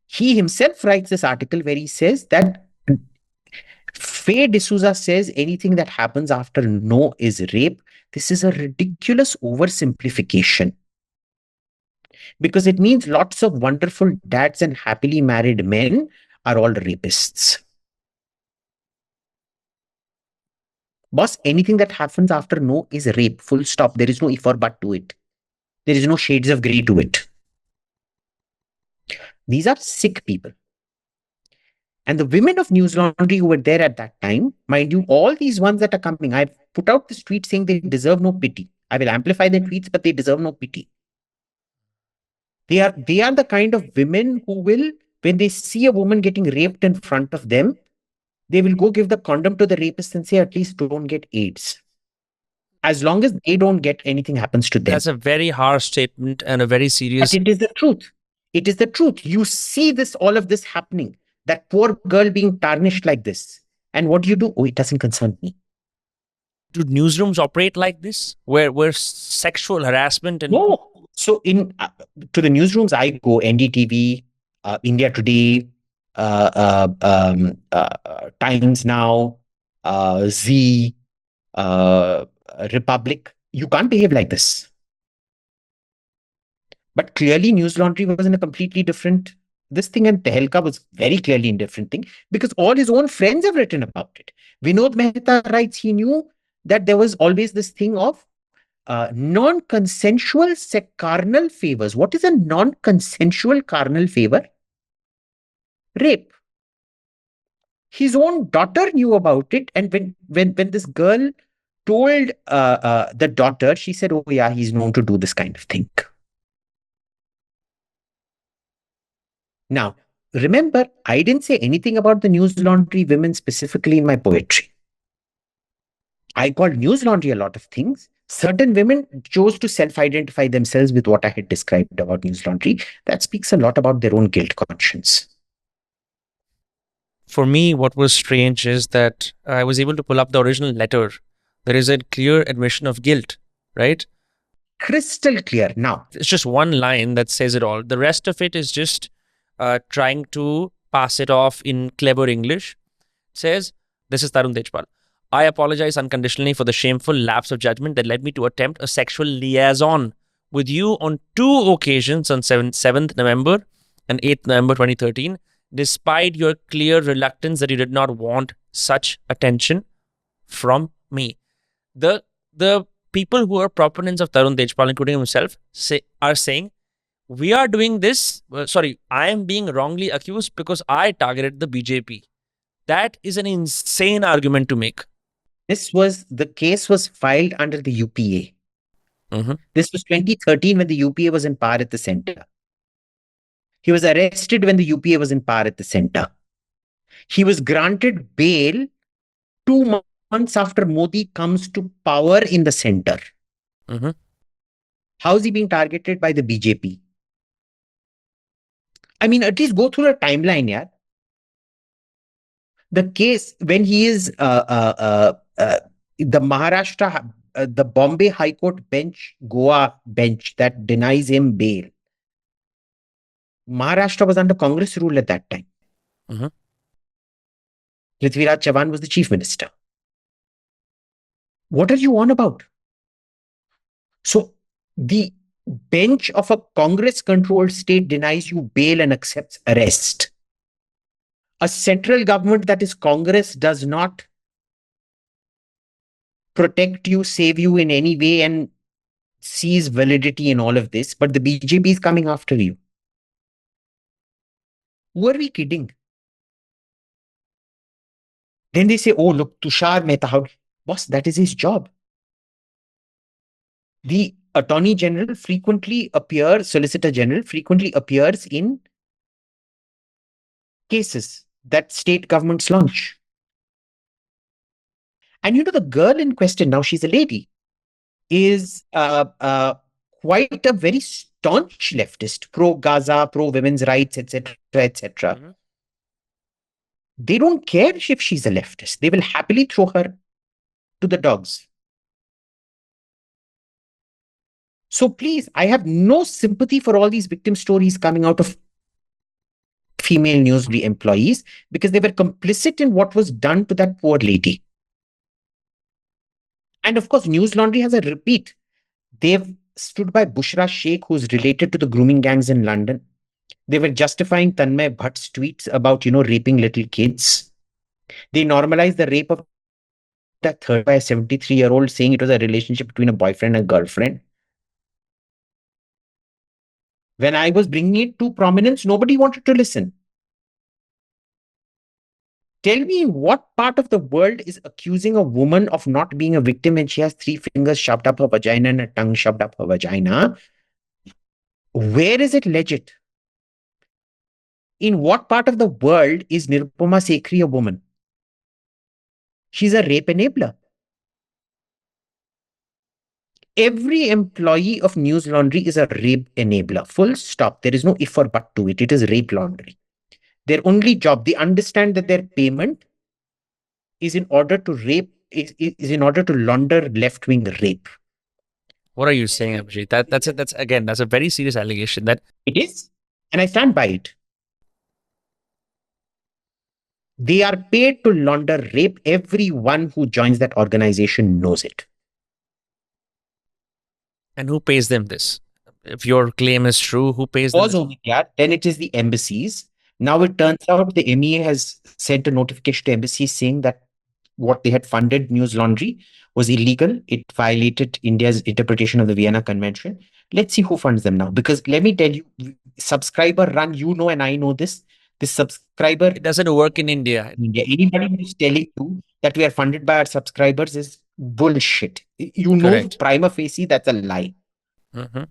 he himself writes this article where he says that Faye D'Souza says anything that happens after no is rape. This is a ridiculous oversimplification because it means lots of wonderful dads and happily married men are all rapists. Boss, anything that happens after no is rape, full stop. There is no if or but to it. There is no shades of grey to it. These are sick people. And the women of Newslaundry who were there at that time, mind you, all these ones that are coming, I've put out this tweet saying they deserve no pity. I will amplify their tweets, but they deserve no pity. They are the kind of women who will, when they see a woman getting raped in front of them, they will go give the condom to the rapist and say, at least don't get AIDS. As long as they don't get anything happens to them. That's a very harsh statement and a very serious. But it is the truth. It is the truth. You see all of this happening. That poor girl being tarnished like this. And what do you do? Oh, it doesn't concern me. Do newsrooms operate like this? Where sexual harassment and... No. So to the newsrooms I go, NDTV, India Today, Times Now, Z, Republic, you can't behave like this. But clearly Newslaundry was in a completely different this thing, and Tehelka was very clearly in different thing because all his own friends have written about it. Vinod Mehta writes he knew that there was always this thing of non-consensual carnal favors. What is a non-consensual carnal favor? Rape. His own daughter knew about it, and when this girl told the daughter, she said, "Oh yeah, he's known to do this kind of thing." Now, remember, I didn't say anything about the Newslaundry women specifically in my poetry. I called Newslaundry a lot of things. Certain women chose to self-identify themselves with what I had described about Newslaundry. That speaks a lot about their own guilt conscience. For me, what was strange is that I was able to pull up the original letter. There is a clear admission of guilt, right? Crystal clear. Now, It's just one line that says it all. The rest of it is just trying to pass it off in clever English. It says, this is Tarun Tejpal. I apologize unconditionally for the shameful lapse of judgment that led me to attempt a sexual liaison with you on 2 occasions on 7th November and 8th November 2013, despite your clear reluctance that you did not want such attention from me. The people who are proponents of Tarun Tejpal, including himself, are saying, we are doing this, I am being wrongly accused because I targeted the BJP. That is an insane argument to make. the case was filed under the UPA. Mm-hmm. This was 2013 when the UPA was in power at the center. He was arrested when the UPA was in power at the center. He was granted bail 2 months after Modi comes to power in the center. Mm-hmm. How is he being targeted by the BJP? I mean, at least go through the timeline, yeah. The case when he is the Maharashtra, the Bombay High Court bench, Goa bench that denies him bail. Maharashtra was under Congress rule at that time. Mm-hmm. Prithviraj Chavan was the chief minister. What are you on about? So the bench of a Congress-controlled state denies you bail and accepts arrest. A central government that is Congress does not protect you, save you in any way, and sees validity in all of this, but the BJP is coming after you. Who are we kidding? Then they say, oh, look, Tushar Mehta, boss, that is his job. The Attorney General Solicitor General frequently appears in cases that state governments launch. And the girl in question, now she's a lady, is quite a very staunch leftist, pro-Gaza, pro-women's rights, etc., etc. Mm-hmm. They don't care if she's a leftist. They will happily throw her to the dogs. So please, I have no sympathy for all these victim stories coming out of female Newslaundry employees because they were complicit in what was done to that poor lady. And of course, Newslaundry has a repeat. They've stood by Bushra Sheikh, who's related to the grooming gangs in London. They were justifying Tanmay Bhatt's tweets about, raping little kids. They normalized the rape of that third by a 73-year-old, saying it was a relationship between a boyfriend and girlfriend. When I was bringing it to prominence, nobody wanted to listen. Tell me what part of the world is accusing a woman of not being a victim when she has 3 fingers shoved up her vagina and a tongue shoved up her vagina? Where is it legit? In what part of the world is Nirupama Sekhri a woman? She's a rape enabler. Every employee of Newslaundry is a rape enabler. Full stop. There is no if or but to it. It is rape laundry. Their only job, they understand that their payment is in order to is in order to launder left-wing rape. What are you saying, Abhijit? That's a very serious allegation. That it is, and I stand by it. They are paid to launder rape. Everyone who joins that organization knows it. And who pays them this? If your claim is true, who pays them this? Then it is the embassies. Now it turns out the MEA has sent a notification to embassies saying that what they had funded Newslaundry was illegal. It violated India's interpretation of the Vienna Convention. Let's see who funds them now. Because let me tell you, subscriber run, and I know this. This subscriber... It doesn't work in India. Anybody who's telling you that we are funded by our subscribers is bullshit. Correct. Prima facie, that's a lie. Mm-hmm.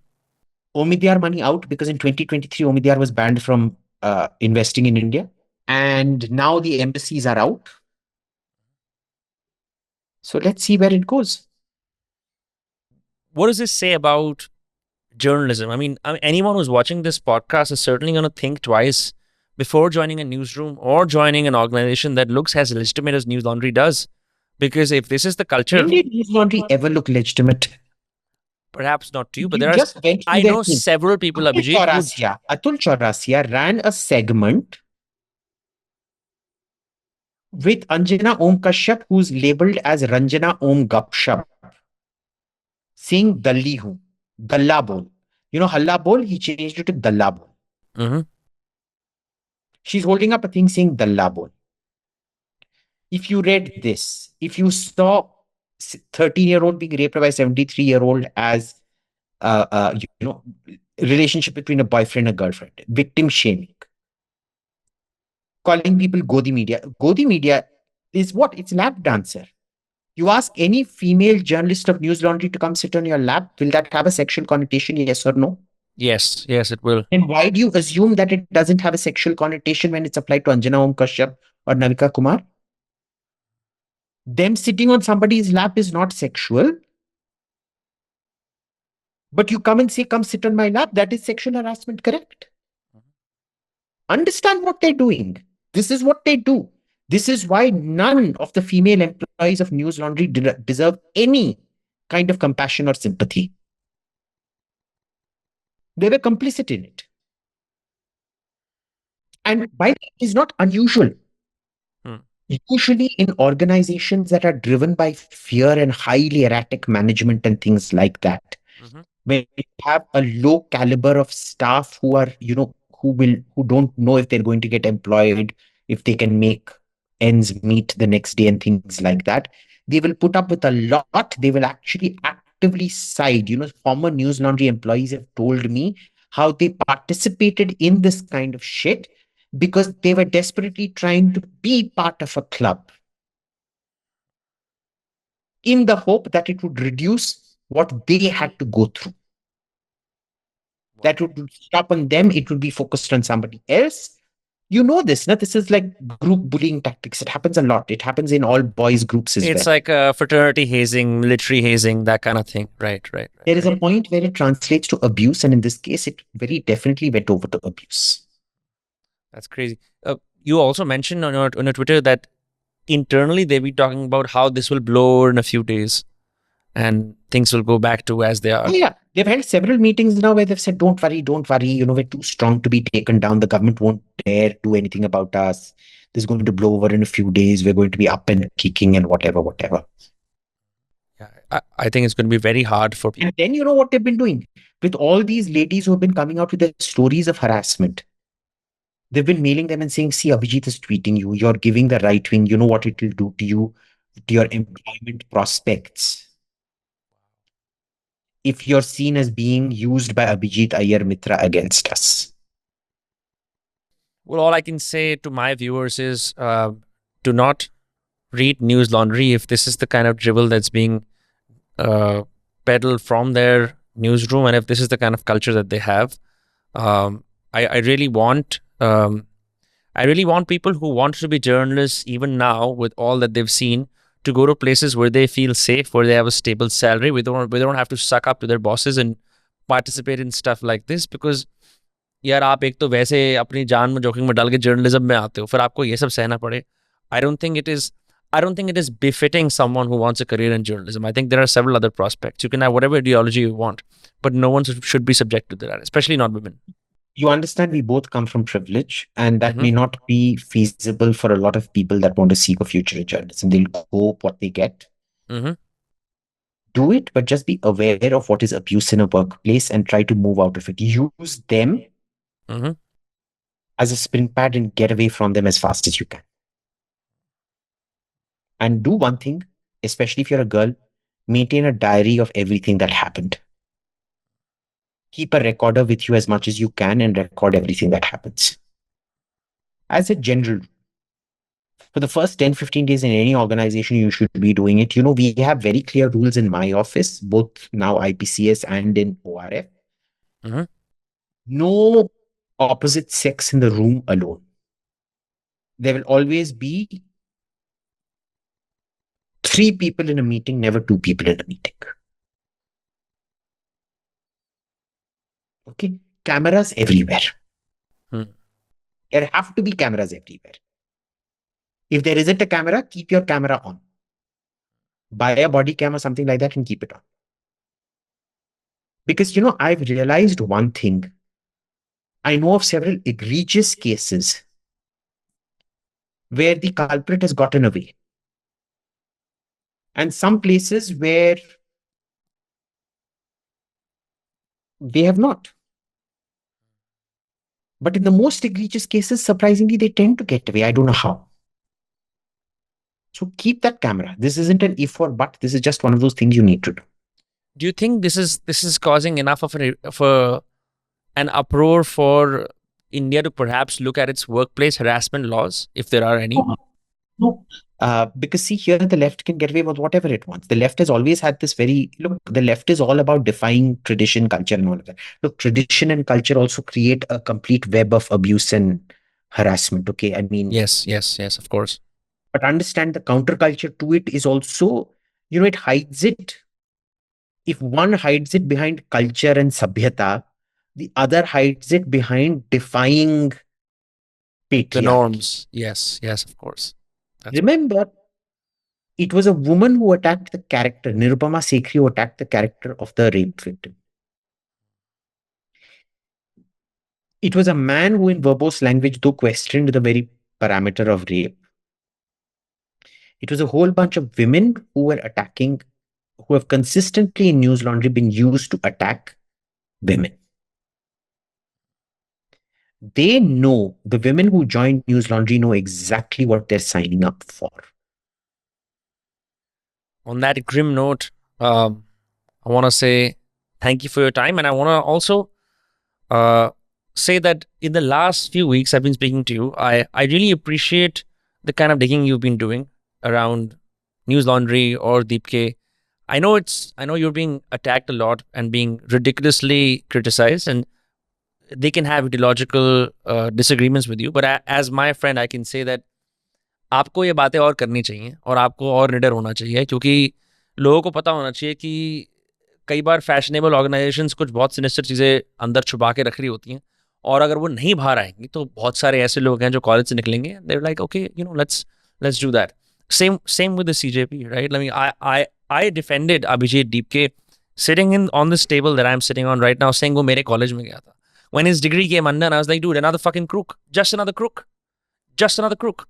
Omidyar money out because in 2023, Omidyar was banned from investing in India. And now the embassies are out. So let's see where it goes. What does this say about journalism? I mean, anyone who's watching this podcast is certainly going to think twice before joining a newsroom or joining an organization that looks as legitimate as Newslaundry does. Because if this is the culture, When did Newslaundry ever look legitimate? perhaps not to you, but You there are, just went through I their know team. several people, Abhijit, who, Atul Chaurasia ran a segment with Anjana Om Kashyap, who's labeled as Ranjana Om Gupshup, saying Dalli Hu, Dalla Bol. You know, Halla Bol, he changed it to Dalla Bol. Mhm. She's holding up a thing saying Dalla Bol. If you read this, if you saw 13-year-old being raped by 73-year-old as you know, relationship between a boyfriend and a girlfriend, victim shaming, calling people Godi media. Godi media is what? It's lap dancer. You ask any female journalist of Newslaundry to come sit on your lap, will that have a sexual connotation? Yes or no? Yes, yes, it will. And why do you assume that it doesn't have a sexual connotation when it's applied to Anjana Om Kashyap or Navika Kumar? Them sitting on somebody's lap is not sexual. But you come and say, come sit on my lap, that is sexual harassment, correct? Understand what they're doing. This is what they do. This is why none of the female employees of Newslaundry deserve any kind of compassion or sympathy. They were complicit in it. And by the way, it is not unusual. Hmm. Usually in organizations that are driven by fear and highly erratic management and things like that, Mhm. when you have a low caliber of staff who are, who don't know if they're going to get employed, if they can make ends meet the next day and things like that, they will put up with a lot. They will actually actively side. Former Newslaundry employees have told me how they participated in this kind of shit because they were desperately trying to be part of a club in the hope that it would reduce what they had to go through. That would stop on them, it would be focused on somebody else. You know this, no? This is like group bullying tactics. It happens a lot. It happens in all boys groups as It's well. like fraternity hazing, military hazing, that kind of thing. Right, right, right. There is a point where it translates to abuse, and in this case, it very definitely went over to abuse. That's crazy. You also mentioned on your Twitter that internally they'll be talking about how this will blow over in a few days and things will go back to as they are. Oh, yeah. They've held several meetings now where they've said, don't worry, don't worry. We're too strong to be taken down. The government won't dare do anything about us. This is going to blow over in a few days. We're going to be up and kicking and whatever, whatever. Yeah, I think it's going to be very hard for people. And then you know what they've been doing? With all these ladies who have been coming out with their stories of harassment, they've been mailing them and saying, see, Abhijit is tweeting you. You're giving the right wing. You know what it will do to you, to your employment prospects. If you're seen as being used by Abhijit Iyer-Mitra against us. Well, all I can say to my viewers is do not read Newslaundry if this is the kind of drivel that's being peddled from their newsroom, and if this is the kind of culture that they have. I really want people who want to be journalists even now with all that they've seen to go to places where they feel safe, where they have a stable salary, where they don't have to suck up to their bosses and participate in stuff like this. Because यार आप एक तो वैसे अपनी जान में जोखिम में डाल के जर्नलिज्म में आते हो, फिर आपको ये सब सहना पड़े. I don't think it is befitting someone who wants a career in journalism. I think there are several other prospects. You can have whatever ideology you want, but no one should be subjected to that, especially not women. You understand we both come from privilege, and that may not be feasible for a lot of people that want to seek a future in journalism. They'll go what they get. Do it, but just be aware of what is abuse in a workplace and try to move out of it. Use them as a sprint pad and get away from them as fast as you can. And do one thing, especially if you're a girl, maintain a diary of everything that happened. Keep a recorder with you as much as you can and record everything that happens. As a general, for the first 10, 15 days in any organization, you should be doing it. We have very clear rules in my office, both now IPCS and in ORF. No opposite sex in the room alone. There will always be 3 people in a meeting, never 2 people in a meeting. Okay? Cameras everywhere. There have to be cameras everywhere. If there isn't a camera, keep your camera on. Buy a body cam or something like that and keep it on. Because, I've realized one thing. I know of several egregious cases where the culprit has gotten away. And some places where they have not. But in the most egregious cases, surprisingly, they tend to get away. I don't know how. So keep that camera. This isn't an if or but. This is just one of those things you need to do. Do you think this is causing enough of an uproar for India to perhaps look at its workplace harassment laws, if there are any? No. Because see, here the left can get away with whatever it wants. The left has always had this the left is all about defying tradition, culture, and all of that. Look, tradition and culture also create a complete web of abuse and harassment. Okay. I mean, Yes, of course. but understand the counterculture to it is also, it hides it. If one hides it behind culture and sabhyata, the other hides it behind defying patriarchy. The norms. Yes, of course. Remember, it was a woman who attacked the character, Nirupama Sekhri, who attacked the character of the rape victim. It was a man who, in verbose language, though questioned the very parameter of rape. It was a whole bunch of women who were attacking, who have consistently in Newslaundry been used to attack women. They know, the women who joined Newslaundry know exactly what they're signing up for. On that grim note, I want to say thank you for your time. And I want to also say that in the last few weeks I've been speaking to you, I really appreciate the kind of digging you've been doing around Newslaundry or Dipke. I know you're being attacked a lot and being ridiculously criticized, and they can have ideological disagreements with you. But as my friend, I can say that आपको ये बातें और करनी चाहिए और आपको और निडर होना चाहिए, क्योंकि लोगों को पता होना चाहिए कि कई बार फैशनेबल ऑर्गेनाइजेशंस कुछ बहुत सिनिस्टर चीज़ें अंदर छुपा के रख रही होती हैं, और अगर वो नहीं बाहर आएंगी तो बहुत सारे ऐसे लोग हैं जो कॉलेज से निकलेंगे, there like okay let's do that. Same with the CJP, right? I mean, I defended Abhijit Dipke sitting on this table that I'm sitting on right now, saying वो मेरे कॉलेज में गया था. When his degree came under, I was like, dude, another fucking crook, just another crook.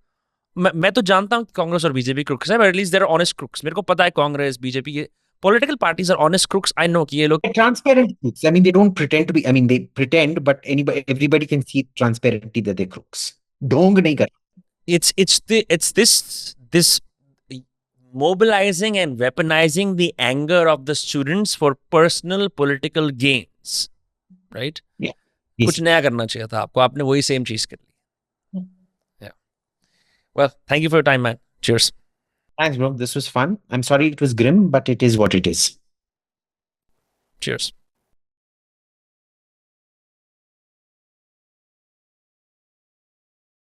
मैं तो जानता हूँ कांग्रेस और बीजेपी crooks है, but at least they're honest crooks. मेरे को पता है कांग्रेस, बीजेपी ये political parties are honest crooks. I know कि ये लोग transparent crooks. I mean, they don't pretend to be. I mean, they pretend, but everybody can see transparently that they're crooks. Dong nahi kar. It's this mobilizing and weaponizing the anger of the students for personal political gains, right? Yeah. कुछ नया करना चाहिए था आपको, आपने वही same चीज कर ली. Yeah. Well, thank you for your time, man. Cheers. Thanks, bro. This was fun. I'm sorry it was grim, but it is what it is. Cheers.